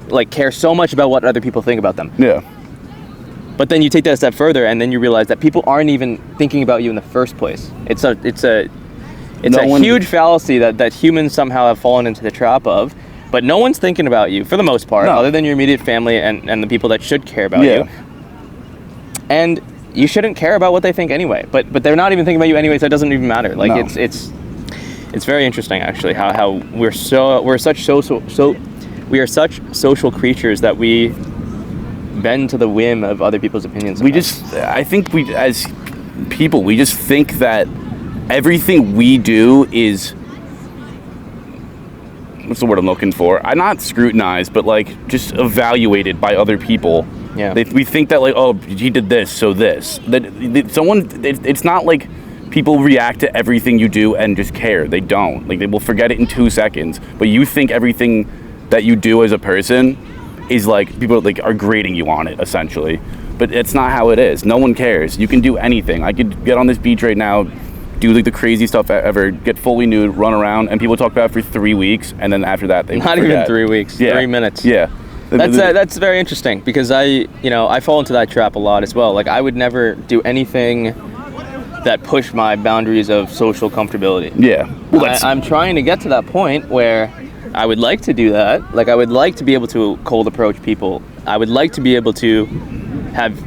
like care so much about what other people think about them. Yeah. But then you take that a step further, and then you realize that people aren't even thinking about you in the first place. It's a huge fallacy that humans somehow have fallen into the trap of. But no one's thinking about you for the most part, other than your immediate family and the people that should care about you. And you shouldn't care about what they think anyway. But they're not even thinking about you anyway, so it doesn't even matter. Like it's very interesting actually how we are such social creatures that we bend to the whim of other people's opinions. I think as people, we just think that everything we do is, what's the word I'm looking for? I'm not scrutinized, but like just evaluated by other people. Yeah. We think that like, oh, he did this, so this. It's not like people react to everything you do and just care. They don't. Like they will forget it in 2 seconds. But you think everything that you do as a person is like people like are grading you on it essentially, but it's not how it is. No one cares. You can do anything. I could get on this beach right now, do like the crazy stuff ever, get fully nude, run around, and people talk about it for 3 weeks, and then after that they not forget. even 3 weeks. Yeah. 3 minutes. Yeah. That's very interesting because I fall into that trap a lot as well. Like I would never do anything that pushed my boundaries of social comfortability. Yeah. Well, I'm trying to get to that point where I would like to do that. Like I would like to be able to cold approach people. I would like to be able to have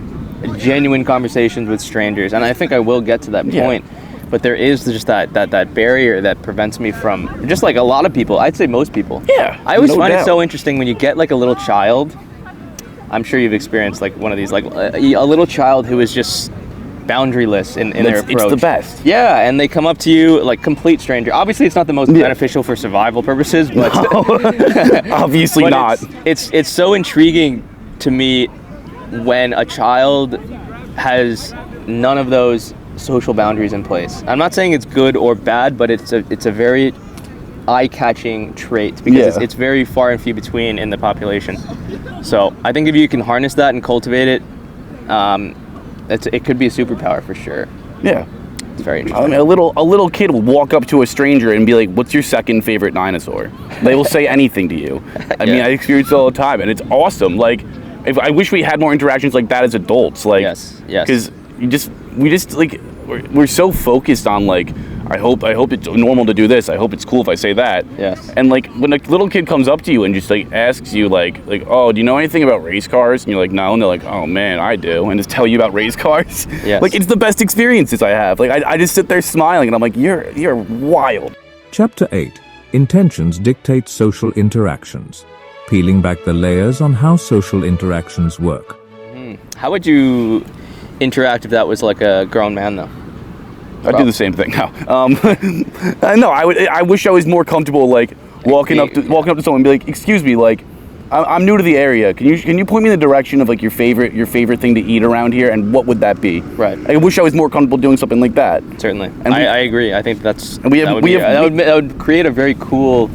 genuine conversations with strangers, and I think I will get to that point. But there is just that barrier that prevents me from, just like a lot of people, I'd say most people. Yeah. I always find it so interesting when you get like a little child. I'm sure you've experienced like one of these, like a little child who is just boundaryless in their approach. It's the best. Yeah, and they come up to you like complete stranger. Obviously, it's not the most beneficial for survival purposes, but obviously but not. It's so intriguing to me when a child has none of those social boundaries in place. I'm not saying it's good or bad, but it's a very eye-catching trait because it's very far and few between in the population. So I think if you can harness that and cultivate it, it could be a superpower for sure. Yeah. It's very interesting. I mean, a little kid will walk up to a stranger and be like, what's your second favorite dinosaur? They will say anything to you. I mean, I experience it all the time, and it's awesome. Like, I wish we had more interactions like that as adults. Like, yes. Because we just like, we're so focused on like, I hope it's normal to do this. I hope it's cool if I say that. Yes. And like when a little kid comes up to you and just like asks you like, oh, do you know anything about race cars? And you're like, no. And they're like, oh man, I do. And just tell you about race cars. Yes. Like it's the best experiences I have. Like I just sit there smiling and I'm like, you're wild. Chapter 8. Intentions dictate social interactions. Peeling back the layers on how social interactions work. How would you interact if that was like a grown man though? I'd do the same thing now. No, I wish I was more comfortable like walking up to someone and be like, excuse me, like I'm new to the area. Can you point me in the direction of like your favorite thing to eat around here, and what would that be? Right. I wish I was more comfortable doing something like that. Certainly. And I agree. I think that would create a very cool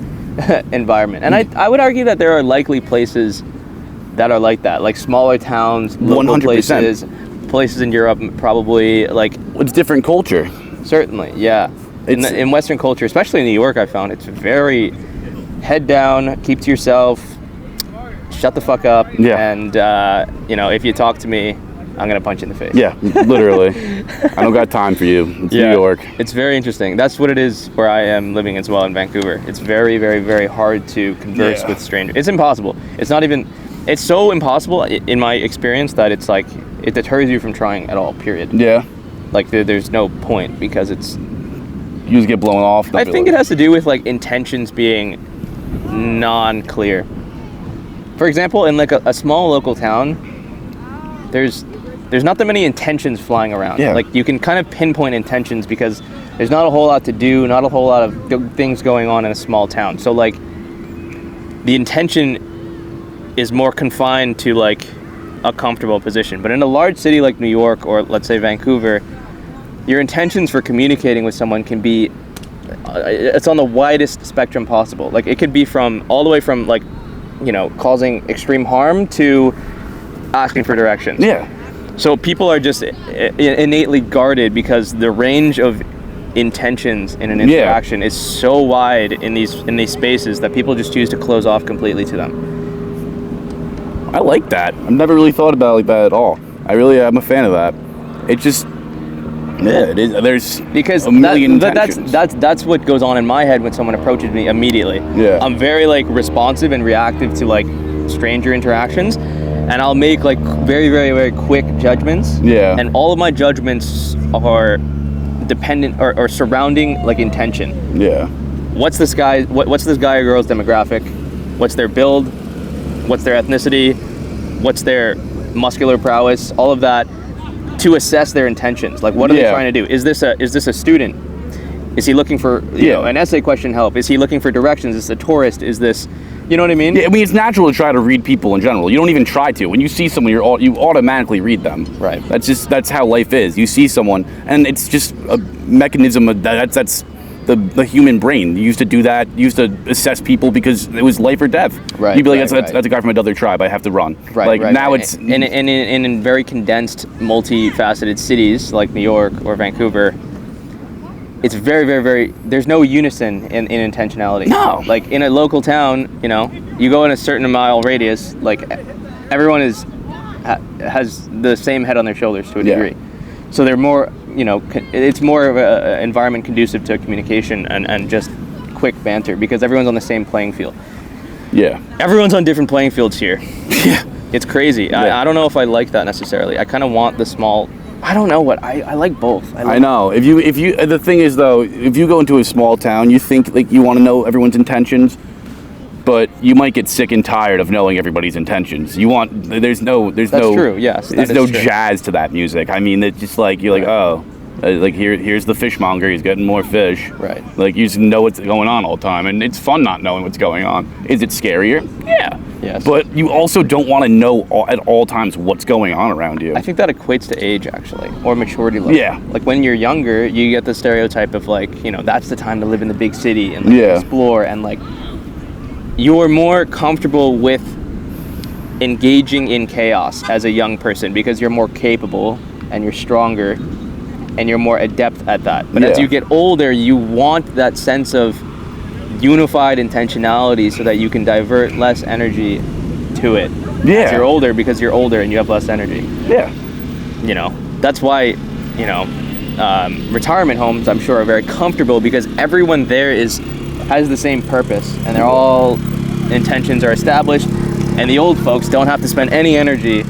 environment. And I would argue that there are likely places that are like that, like smaller towns, local 100%. places in Europe probably like. It's different culture. Certainly, yeah. In Western culture, especially in New York, I found it's very head down, keep to yourself, shut the fuck up, and if you talk to me, I'm gonna punch you in the face. Yeah, literally. I don't got time for you. It's New York. It's very interesting. That's what it is where I am living as well in Vancouver. It's very, very, very hard to converse with strangers. It's impossible. It's not even. it's so impossible in my experience that it's like it deters you from trying at all. Period. Yeah. Like there's no point because it's. You just get blown off. I think it has to do with like intentions being non-clear. For example, in like a small local town, there's not that many intentions flying around. Yeah. Like you can kind of pinpoint intentions because there's not a whole lot to do, not a whole lot of things going on in a small town. So like the intention is more confined to like a comfortable position. But in a large city like New York or let's say Vancouver, your intentions for communicating with someone can be it's on the widest spectrum possible. Like it could be from all the way from like, you know, causing extreme harm to asking for directions. Yeah. So people are just innately guarded because the range of intentions in an interaction is so wide in these spaces that people just choose to close off completely to them. I like that. I've never really thought about it like that at all. I'm a fan of that. It just, it is. There's because a million intentions. that's what goes on in my head when someone approaches me immediately. Yeah. I'm very like responsive and reactive to like stranger interactions, and I'll make like very, very, very quick judgments. Yeah. And all of my judgments are dependent or surrounding like intention. Yeah. What's this guy or girl's demographic? What's their build? What's their ethnicity? What's their muscular prowess? All of that to assess their intentions. Like, what are they trying to do? Is this a student? Is he looking for you know, an essay question help? Is he looking for directions? Is this a tourist? Is this, you know what I mean? Yeah, I mean, it's natural to try to read people in general. You don't even try to. When you see someone, you automatically read them. Right. That's how life is. You see someone, and it's just a mechanism of that's the human brain. You used to do that. You used to assess people because it was life or death. Right. You'd be like, that's a guy from another tribe. I have to run. Right. Now it's in very condensed, multifaceted cities like New York or Vancouver. It's very, very, very. There's no unison in intentionality. No. Like in a local town, you know, you go in a certain mile radius, like everyone has the same head on their shoulders to a degree. So they're more, you know, it's more of an environment conducive to communication and just quick banter because everyone's on the same playing field. Yeah. Everyone's on different playing fields here. Yeah. It's crazy. Yeah. I don't know if I like that necessarily. I kind of want the small. I don't know what I like both. I know. If you the thing is though, if you go into a small town, you think like you want to know everyone's intentions, but you might get sick and tired of knowing everybody's intentions. There's no That's true. Yes. There's no jazz to that music. I mean, it's just like you're like, oh, like here's the fishmonger. He's getting more fish. Right. Like you just know what's going on all the time, and it's fun not knowing what's going on. Is it scarier? Yeah. Yes. But you also don't want to know at all times what's going on around you. I think that equates to age actually, or maturity level. Yeah. Like when you're younger, you get the stereotype of like, you know, that's the time to live in the big city and like, explore and like you're more comfortable with engaging in chaos as a young person because you're more capable and you're stronger and you're more adept at that. But as you get older, you want that sense of unified intentionality so that you can divert less energy to it. Yeah. As you're older because you're older and you have less energy. Yeah. You know, that's why, you know, retirement homes I'm sure are very comfortable because everyone there has the same purpose and they're all intentions are established and the old folks don't have to spend any energy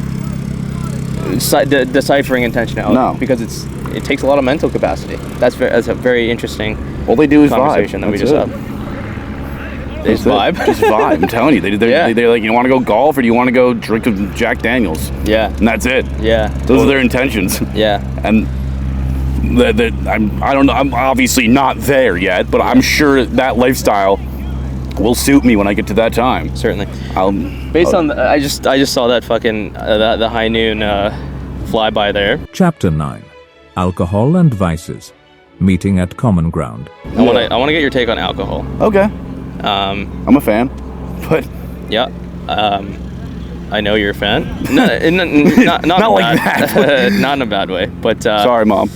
deciphering intentionality because it takes a lot of mental capacity. That's a very interesting all they do is conversation vibe. that we just had. They just vibe? Just vibe. I'm telling you. They're like, you want to go golf or do you want to go drink a Jack Daniels? Yeah. And that's it. Yeah. Those are their intentions. Yeah. And I don't know. I'm obviously not there yet, but I'm sure that lifestyle will suit me when I get to that time. Certainly. I just saw that fucking the high noon flyby there. Chapter 9. Alcohol and Vices. Meeting at Common Ground. I want to get your take on alcohol. Okay. I'm a fan, but yeah. I know you're a fan. Not like that. Not in a bad way, but sorry, Mom.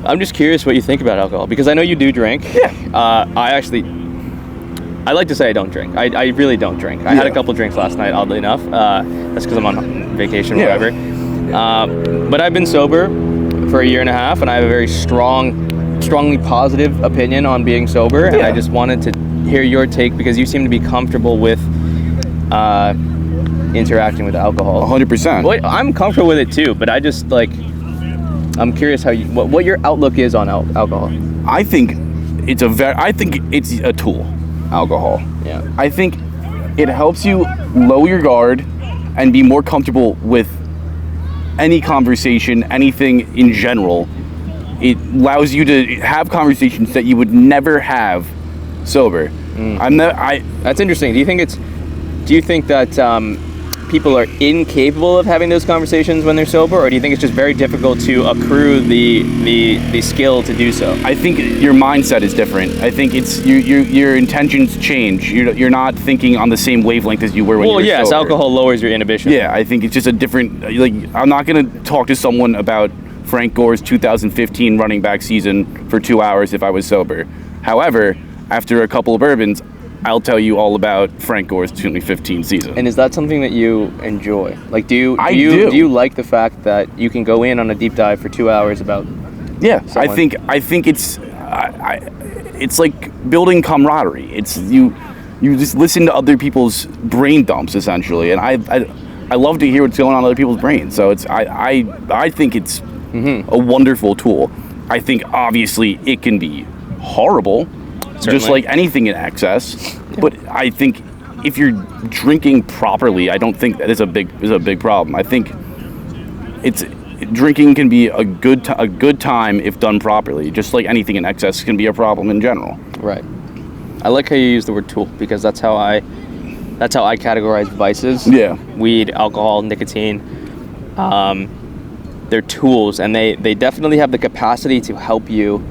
I'm just curious what you think about alcohol because I know you do drink. Yeah. I like to say I don't drink. I really don't drink. I had a couple drinks last night, oddly enough. That's because I'm on vacation or whatever. But I've been sober for a year and a half, and I have a very strongly positive opinion on being sober. And I just wanted to hear your take because you seem to be comfortable with interacting with alcohol. 100%. But I'm comfortable with it too, but I just like, I'm curious how you, what your outlook is on alcohol. I think it's a tool, alcohol. Yeah. I think it helps you lower your guard and be more comfortable with any conversation, anything in general. It allows you to have conversations that you would never have sober. That's interesting. Do you think that people are incapable of having those conversations when they're sober, or do you think it's just very difficult to accrue the skill to do so? I think your mindset is different. I think it's your intentions change. You're not thinking on the same wavelength as you were when you were sober. Well, yes, alcohol lowers your inhibition. Yeah, I think it's just a different. Like, I'm not gonna talk to someone about Frank Gore's 2015 running back season for 2 hours if I was sober. However, after a couple of bourbons, I'll tell you all about Frank Gore's 2015 season. And is that something that you enjoy? Like, do you like the fact that you can go in on a deep dive for 2 hours about? Yeah, someone? I think it's like building camaraderie. It's you just listen to other people's brain dumps essentially, and I love to hear what's going on in other people's brains. So I think it's a wonderful tool. I think obviously it can be horrible. Certainly. Just like anything in excess. Yeah. But I think if you're drinking properly, I don't think that is a big problem. I think drinking can be a good time if done properly. Just like anything in excess can be a problem in general. Right. I like how you use the word tool, because that's how I categorize vices. Yeah. Weed, alcohol, nicotine. They're tools, and they definitely have the capacity to help you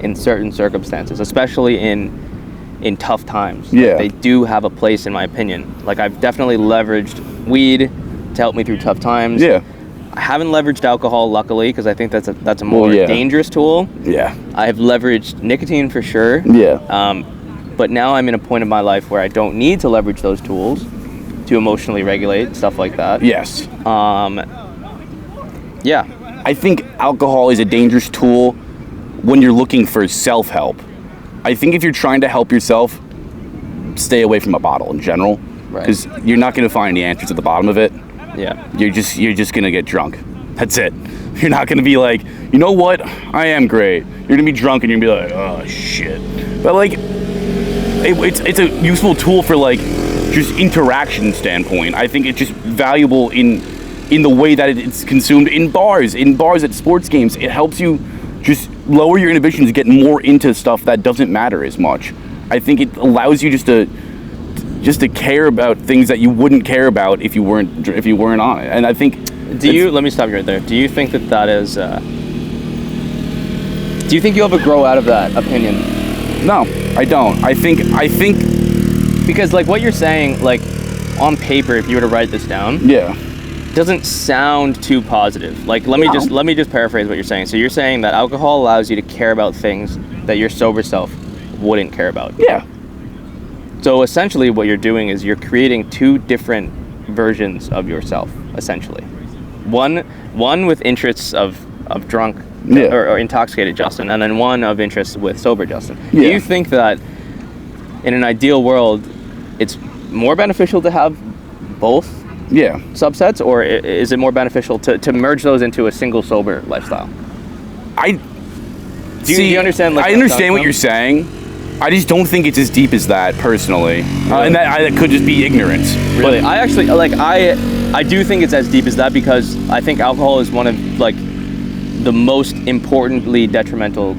in certain circumstances, especially in tough times. Yeah. They do have a place, in my opinion. Like, I've definitely leveraged weed to help me through tough times. Yeah. I haven't leveraged alcohol, luckily, because I think that's a more dangerous tool. Yeah. I have leveraged nicotine for sure. Yeah. But now I'm in a point in my life where I don't need to leverage those tools to emotionally regulate, stuff like that. Yes. Yeah. I think alcohol is a dangerous tool when you're looking for self-help. I think if you're trying to help yourself, stay away from a bottle in general, because you're not going to find any answers at the bottom of it. Yeah. You're just going to get drunk. That's it. You're not going to be like, you know what? I am great. You're going to be drunk and you're going to be like, oh shit. But like, it's a useful tool for like just interaction standpoint. I think it's just valuable in the way that it's consumed in bars at sports games. It helps you just lower your inhibitions to get more into stuff that doesn't matter as much. I think it allows you just to care about things that you wouldn't care about if you weren't on it. And I think let me stop you right there. Do you think that is do you think you'll ever grow out of that opinion? No, I don't. I think because like what you're saying, like on paper, if you were to write this down, doesn't sound too positive. Like let me just paraphrase what you're saying. So you're saying that alcohol allows you to care about things that your sober self wouldn't care about. Yeah. So essentially what you're doing is you're creating two different versions of yourself, essentially. One with interests of drunk or intoxicated Justin, and then one of interests with sober Justin. Yeah. Do you think that in an ideal world it's more beneficial to have both subsets, or is it more beneficial to merge those into a single sober lifestyle? Do you understand? Like, I understand what you're saying. I just don't think it's as deep as that, personally. Really? And that could just be ignorance. Really? I actually, like, I do think it's as deep as that, because I think alcohol is one of, like, the most importantly detrimental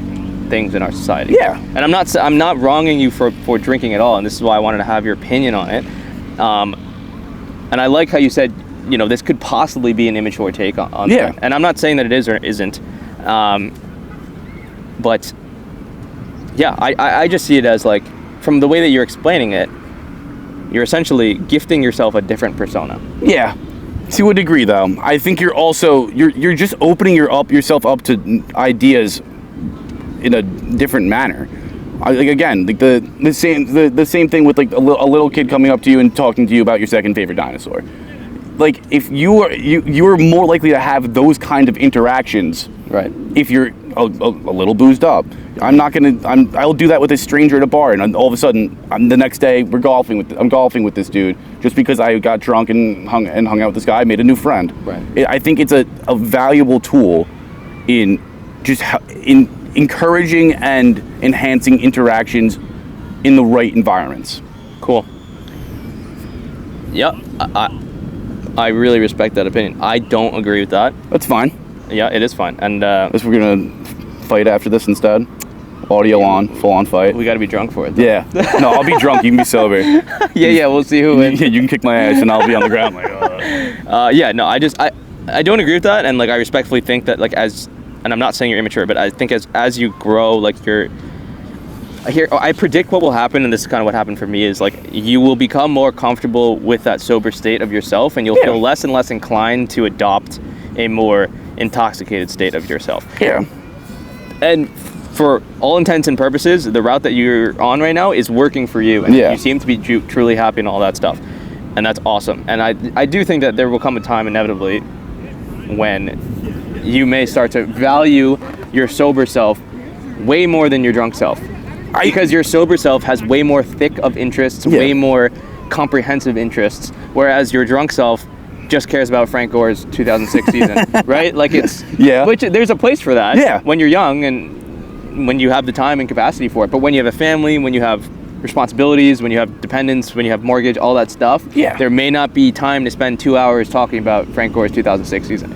things in our society. Yeah. And I'm not wronging you for drinking at all, and this is why I wanted to have your opinion on it. And I like how you said, you know, this could possibly be an immature take on that. And I'm not saying that it is or isn't. But yeah, I just see it as, like, from the way that you're explaining it, you're essentially gifting yourself a different persona. Yeah. To a degree, though. I think you're also you're just opening yourself up to ideas in a different manner. Like, again, like the same thing with, like, a little kid coming up to you and talking to you about your second favorite dinosaur. Like, if you're more likely to have those kind of interactions, right, if you're a little boozed up. I'll do that with a stranger at a bar, and all of a sudden, the next day I'm golfing with this dude just because I got drunk and hung out with this guy. I made a new friend. Right. I think it's a valuable tool in encouraging and enhancing interactions in the right environments. Cool. Yeah, I really respect that opinion. I don't agree with that. That's fine. Yeah, it is fine. And Guess we're gonna fight after this instead. Audio on, full on fight. we got to be drunk for it, though. Yeah. No, I'll be drunk. You can be sober. Yeah, we'll see who wins. You can kick my ass, and I'll be on the ground like. Yeah, no, I don't agree with that, and like I respectfully think that like and I'm not saying you're immature, but I think as you grow, like I predict what will happen, and this is kind of what happened for me, is like you will become more comfortable with that sober state of yourself, and you'll feel less and less inclined to adopt a more intoxicated state of yourself. Yeah. And for all intents and purposes, the route that you're on right now is working for you, and you seem to be truly happy and all that stuff, and that's awesome. And I do think that there will come a time inevitably when you may start to value your sober self way more than your drunk self. Because your sober self has way more thick of interests, way more comprehensive interests, whereas your drunk self just cares about Frank Gore's 2006 season, right? Like which there's a place for that when you're young and when you have the time and capacity for it. But when you have a family, when you have responsibilities, when you have dependents, when you have mortgage, all that stuff, there may not be time to spend 2 hours talking about Frank Gore's 2006 season.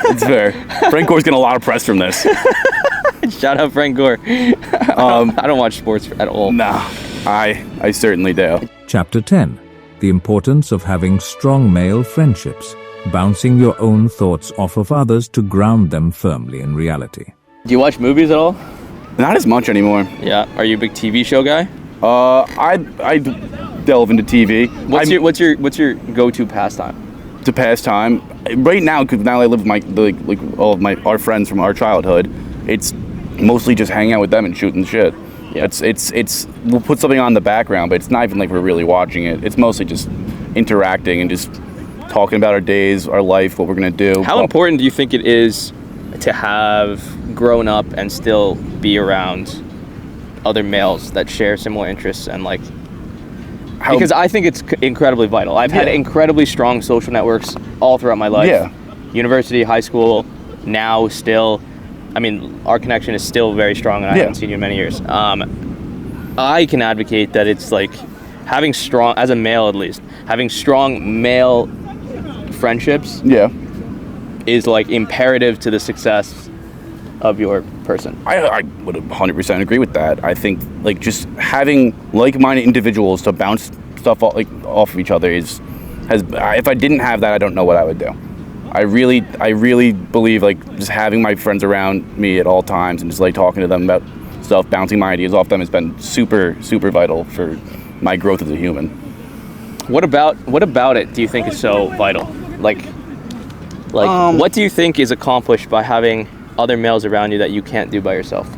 It's fair. Frank Gore's getting a lot of press from this. Shout out Frank Gore. I don't watch sports at all. Nah, I certainly do. Chapter 10. The importance of having strong male friendships, bouncing your own thoughts off of others to ground them firmly in reality. Do you watch movies at all? Not as much anymore. Yeah. Are you a big TV show guy? I delve into TV. What's your go-to pastime? To pass time right now, because now I live with all of our friends from our childhood. It's mostly just hanging out with them and shooting shit. Yeah. It's we'll put something on in the background, but it's not even like we're really watching it. It's mostly just interacting and just talking about our days, our life, what we're gonna do. How important do you think it is to have grown up and still be around other males that share similar interests and like? Because I think it's incredibly vital. I've had incredibly strong social networks all throughout my life. Yeah. University, high school, now still. I mean, our connection is still very strong, and I haven't seen you in many years. I can advocate that it's like having strong, as a male at least, having strong male friendships is like imperative to the success of your person. I would 100% agree with that. I think like just having like-minded individuals to bounce stuff off of each other if I didn't have that, I don't know what I would do. I really believe like just having my friends around me at all times and just like talking to them about stuff, bouncing my ideas off them has been super, super vital for my growth as a human. What about it do you think is so vital? Like what do you think is accomplished by having other males around you that you can't do by yourself?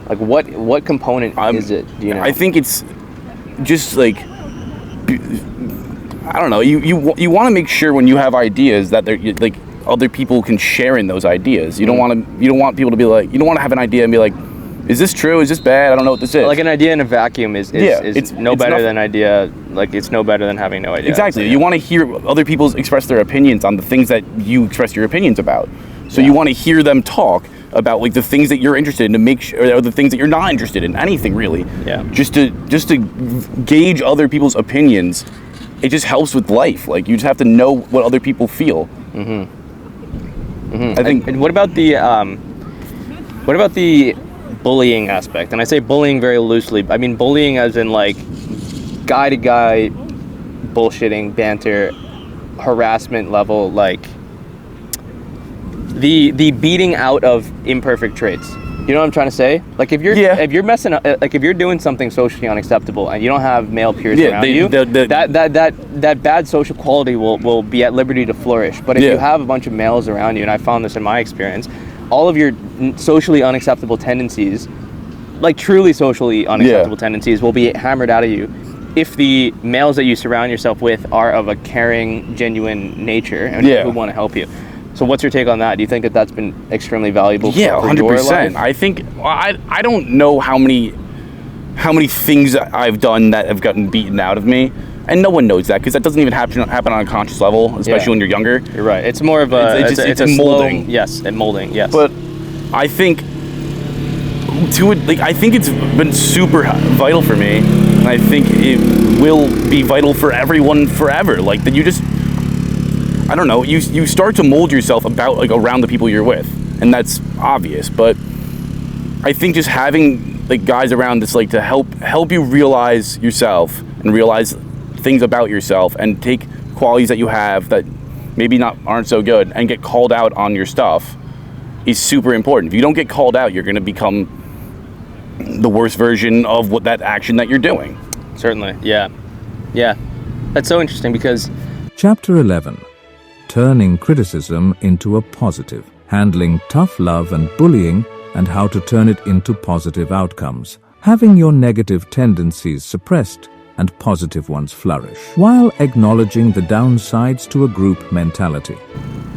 Like what component is it? Do you know? I think it's just like, I don't know. You want to make sure when you have ideas that they're like other people can share in those ideas. You don't want people to be like, you don't want to have an idea and be like, is this true? Is this bad? I don't know what this is. Like an idea in a vacuum is no better than idea. Like it's no better than having no idea. Exactly. You want to hear other people express their opinions on the things that you express your opinions about. So you want to hear them talk about like the things that you're interested in to make sure, or the things that you're not interested in. Anything really. Yeah. Just to gauge other people's opinions. It just helps with life. Like you just have to know what other people feel. I think. And what about the bullying aspect? And I say bullying very loosely. I mean bullying as in like guy to guy bullshitting, banter, harassment level, like the beating out of imperfect traits. You know what I'm trying to say? Like if you're messing up, like if you're doing something socially unacceptable and you don't have male peers around you, that bad social quality will be at liberty to flourish. But if you have a bunch of males around you, and I found this in my experience, all of your socially unacceptable tendencies, like truly socially unacceptable tendencies, will be hammered out of you if the males that you surround yourself with are of a caring, genuine nature and who want to help you. So what's your take on that? Do you think that that's been extremely valuable for your 100%. life? I think, I don't know how many things I've done that have gotten beaten out of me. And no one knows that, because that doesn't even happen on a conscious level, especially when you're younger. You're right. It's more of a it's a molding. Molding. Yes. But I think I think it's been super vital for me, and I think it will be vital for everyone forever. Like, that you just, I don't know, you start to mold yourself around the people you're with, and that's obvious. But I think just having guys around that's to help you realize yourself and realize things about yourself, and take qualities that you have that maybe aren't so good, and get called out on your stuff, is super important. If you don't get called out, you're going to become the worst version of that action that you're doing. Certainly. Yeah. That's so interesting, because Chapter 11. Turning criticism into a positive. Handling tough love and bullying, and how to turn it into positive outcomes. Having your negative tendencies suppressed and positive ones flourish, while acknowledging the downsides to a group mentality.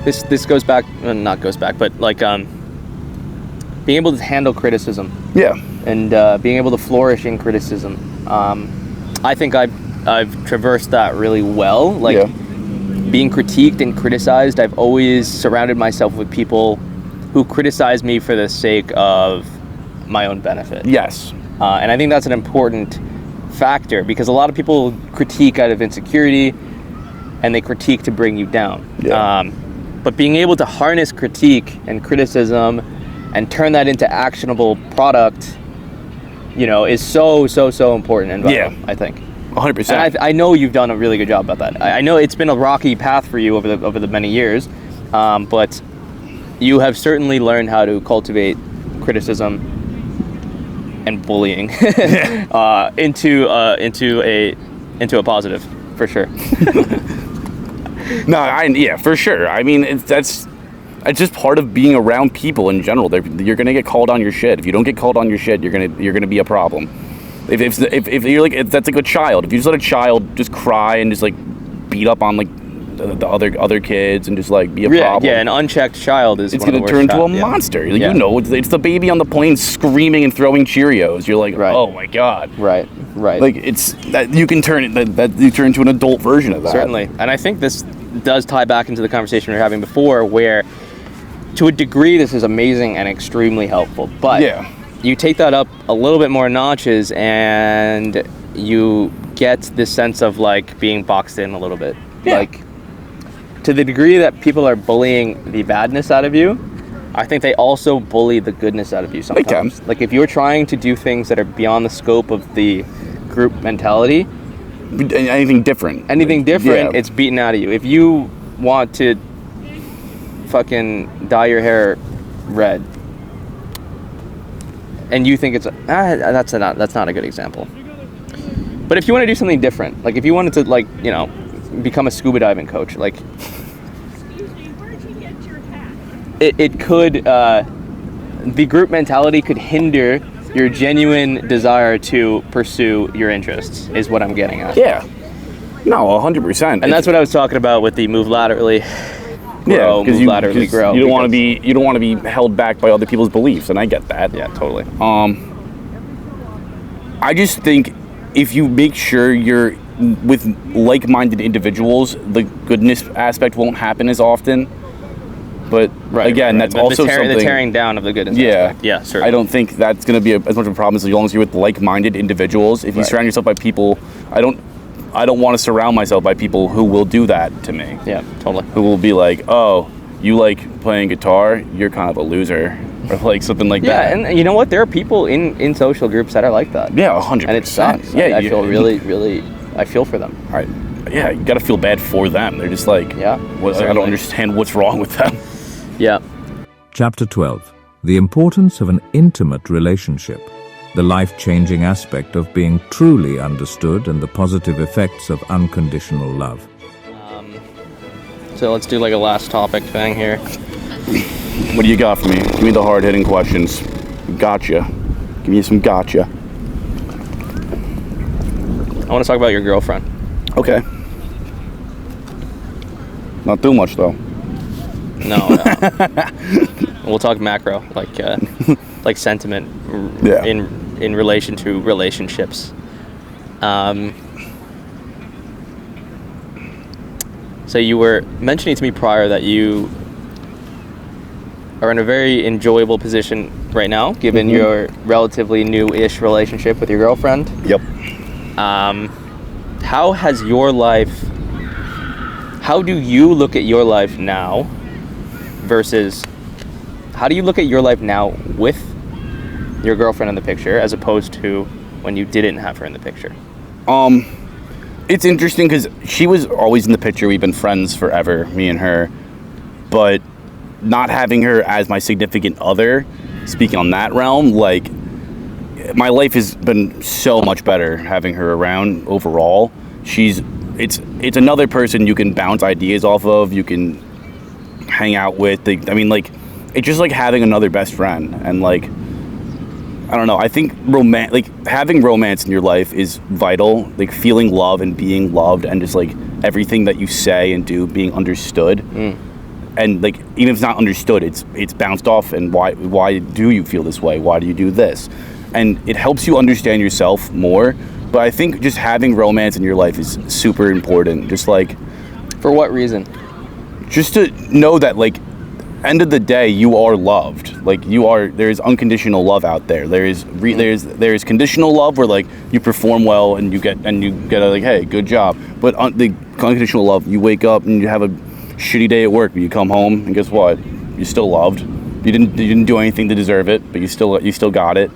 this goes back, not goes back, but being able to handle criticism. Yeah. And being able to flourish in criticism. I think I've traversed that really well. Being critiqued and criticized, I've always surrounded myself with people who criticize me for the sake of my own benefit. Yes. And I think that's an important factor, because a lot of people critique out of insecurity, and they critique to bring you down. Yeah. But being able to harness critique and criticism and turn that into actionable product, is so important and vital, I think. 100%. And I know you've done a really good job about that. I know it's been a rocky path for you over the many years, but you have certainly learned how to cultivate criticism and bullying into a positive, for sure. No, for sure. I mean, it's just part of being around people in general. You're gonna get called on your shit. If you don't get called on your shit, you're gonna be a problem. If you're that's like a child. If you just let a child just cry and just beat up on the other kids and just be a problem. Yeah, an unchecked child is. It's gonna turn into a monster. It's the baby on the plane screaming and throwing Cheerios. You're right. Oh my god. Right. It's that you can turn you turn into an adult version of that. Certainly, and I think this does tie back into the conversation we were having before, where to a degree this is amazing and extremely helpful. But you take that up a little bit more notches, and you get this sense of being boxed in a little bit. To the degree that people are bullying the badness out of you, I think they also bully the goodness out of you sometimes. If you're trying to do things that are beyond the scope of the group mentality, anything different, it's beaten out of you. If you want to fucking dye your hair red, and you think it's that's not a good example. But if you want to do something different, if you wanted to become a scuba diving coach, it could the group mentality could hinder your genuine desire to pursue your interests, is what I'm getting at. No, 100%. And that's what I was talking about with the move laterally grow, move laterally grow. You don't want to be held back by other people's beliefs, and I get that. Yeah, totally. I just think if you make sure you're with like-minded individuals, the goodness aspect won't happen as often. But again, that's also something. The tearing down of the goodness aspect. Yeah, certainly. I don't think that's going to be as much of a problem as long as you're with like-minded individuals. If you surround yourself by people, I don't want to surround myself by people who will do that to me. Yeah, totally. Who will be like, oh, you like playing guitar? You're kind of a loser. Or something like that. Yeah, and you know what? There are people in social groups that are like that. Yeah, 100%. And it sucks. I feel really, I feel for them. Right. Yeah, you got to feel bad for them. They're just I don't understand what's wrong with them. Yeah. Chapter 12. The importance of an intimate relationship. The life-changing aspect of being truly understood and the positive effects of unconditional love. So let's do a last topic thing here. What do you got for me? Give me the hard-hitting questions. Gotcha. Give me some gotcha. I want to talk about your girlfriend. Okay. Not too much, though. No. We'll talk macro, like sentiment in relation to relationships. So you were mentioning to me prior that you are in a very enjoyable position right now, given your relatively new-ish relationship with your girlfriend. Yep. How do you look at your life now versus how do you look at your life now with your girlfriend in the picture as opposed to when you didn't have her in the picture? It's interesting because she was always in the picture. We've been friends forever, me and her. But not having her as my significant other, speaking on that realm, like, my life has been so much better having her around overall. It's another person you can bounce ideas off of, you can hang out with. It's just like having another best friend. And like, I don't know, I think having romance in your life is vital, like feeling love and being loved and just like everything that you say and do being understood. And like, even if it's not understood, it's bounced off. And why do you feel this way? Why do you do this? And it helps you understand yourself more. But I think just having romance in your life is super important. Just like, for what reason? Just to know that, like, end of the day, you are loved. Like, there's unconditional love out there. There's conditional love where like you perform well and you get a like, hey, good job. But the unconditional love, you wake up and you have a shitty day at work, but you come home and guess what? You're still loved. You didn't do anything to deserve it, but you still got it.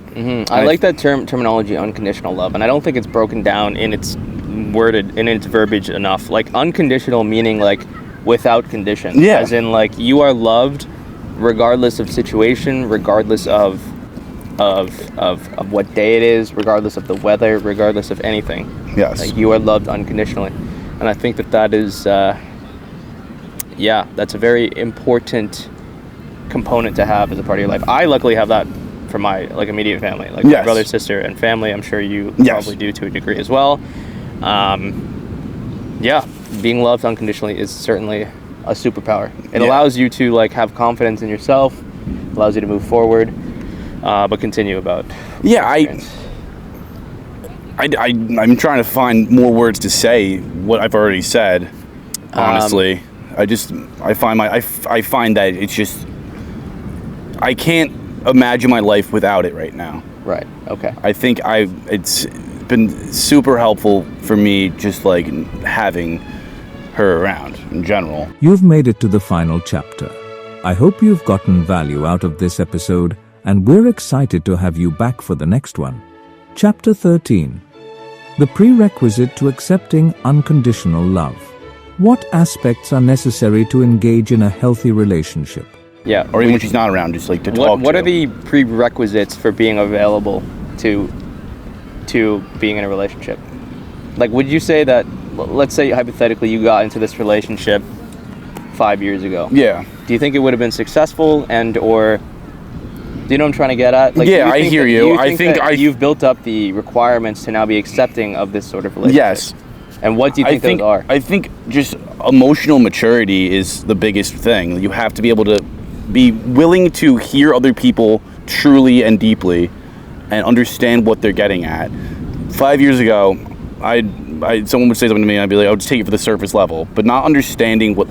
I like that terminology, unconditional love, and I don't think it's broken down in its verbiage enough. Like, unconditional meaning like without condition. Yeah. As in, like, you are loved regardless of situation, regardless of what day it is, regardless of the weather, regardless of anything. Yes. Like, you are loved unconditionally, and I think that is that's a very important component to have as a part of your life. I luckily have that for my like immediate family, like my brother, sister, and family. I'm sure you probably do to a degree as well. Being loved unconditionally is certainly a superpower. It allows you to like have confidence in yourself, allows you to move forward. But continue about. I'm trying to find more words to say what I've already said. Honestly, I find that it's just, I can't imagine my life without it right now. Right. Okay. I think it's been super helpful for me just like having her around in general. You've made it to the final chapter. I hope you've gotten value out of this episode, and we're excited to have you back for the next one. Chapter 13. The prerequisite to accepting unconditional love. What aspects are necessary to engage in a healthy relationship? Yeah. Or even when she's not around, just like to talk to. What are the prerequisites for being available to being in a relationship? Like, would you say that, let's say hypothetically you got into this relationship 5 years ago. Yeah. Do you think it would have been successful, and or do you know what I'm trying to get at? Like, yeah, I hear you. I think you've built up the requirements to now be accepting of this sort of relationship. Yes. And what do you think those are? I think just emotional maturity is the biggest thing. You have to be able to be willing to hear other people truly and deeply and understand what they're getting at. 5 years ago, someone would say something to me and I'd be like, I'll just take it for the surface level, but not understanding what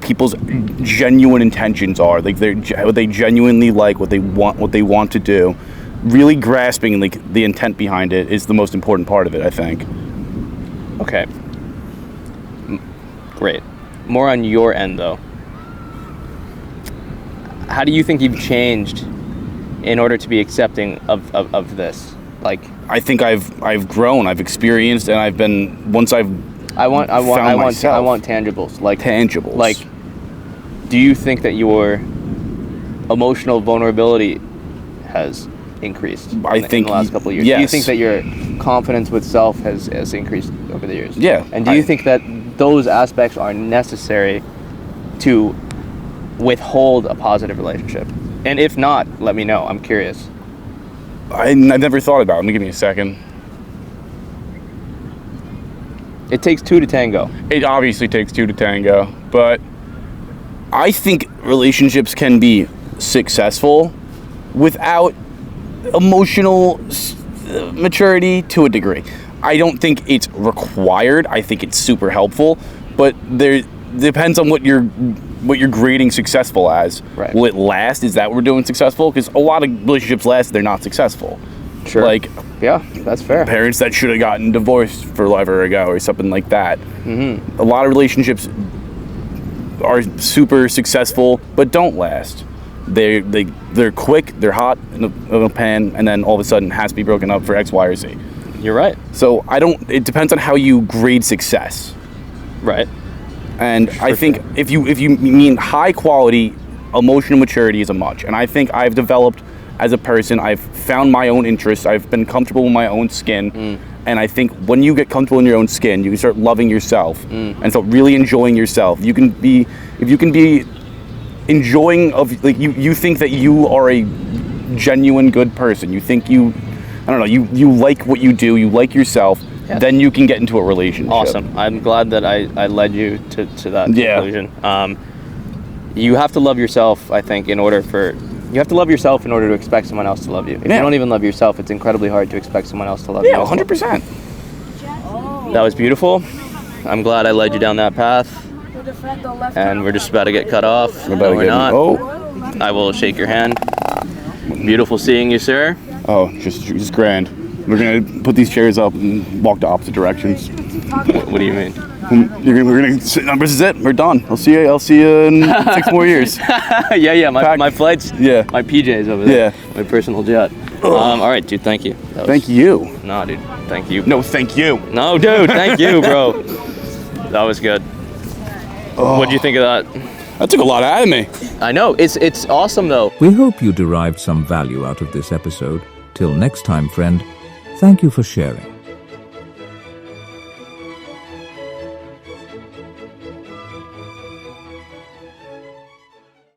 people's genuine intentions are, like what they genuinely like, what they want to do. Really grasping like the intent behind it is the most important part of it, I think. Okay. Great. More on your end though. How do you think you've changed in order to be accepting of this? Like, I think I've grown, I've experienced, and I've been, once I want tangibles. Like tangibles. Like, do you think that your emotional vulnerability has increased in the last couple of years? Yes. Do you think that your confidence with self has increased over the years? Yeah. And do you think that those aspects are necessary to withhold a positive relationship? And if not, let me know. I'm curious. I've never thought about it. Let me give me a second. It takes two to tango. It obviously takes two to tango, but I think relationships can be successful without emotional maturity to a degree. I don't think it's required. I think it's super helpful, but there depends on what you're grading successful as. Right. Will it last? Is that what we're doing successful? Because a lot of relationships last, they're not successful. Sure. Like, yeah, that's fair. Parents that should have gotten divorced forever ago or something like that. A lot of relationships are super successful but don't last. They're quick, they're hot in a pan, and then all of a sudden has to be broken up for X, Y, or Z. You're right. So it depends on how you grade success. Right. And I think if you mean high quality, emotional maturity is a much. And I think I've developed as a person, I've found my own interests, I've been comfortable in my own skin. And I think when you get comfortable in your own skin, you can start loving yourself and start really enjoying yourself. If you can be enjoying of, like, you think that you are a genuine good person. You think you like what you do, you like yourself, then you can get into a relationship. Awesome. I'm glad that I led you to that conclusion. You have to love yourself, I think, in order to expect someone else to love you. If you don't even love yourself, it's incredibly hard to expect someone else to love you. Yeah, 100%. That was beautiful. I'm glad I led you down that path. And we're just about to get cut off. We're not. I will shake your hand. Beautiful seeing you, sir. Oh, just grand. We're gonna put these chairs up and walk the opposite directions. What do you mean? We're gonna sit. This is it. We're done. I'll see you in 6 more years. Yeah. My flights. Yeah. My PJs over there. Yeah. My personal jet. All right, dude. Thank you. Thank you. No, dude. Thank you. No, thank you. No, dude. Thank you, bro. That was good. What'd you think of that? That took a lot out of me. I know. It's awesome though. We hope you derived some value out of this episode. Till next time, friend, thank you for sharing.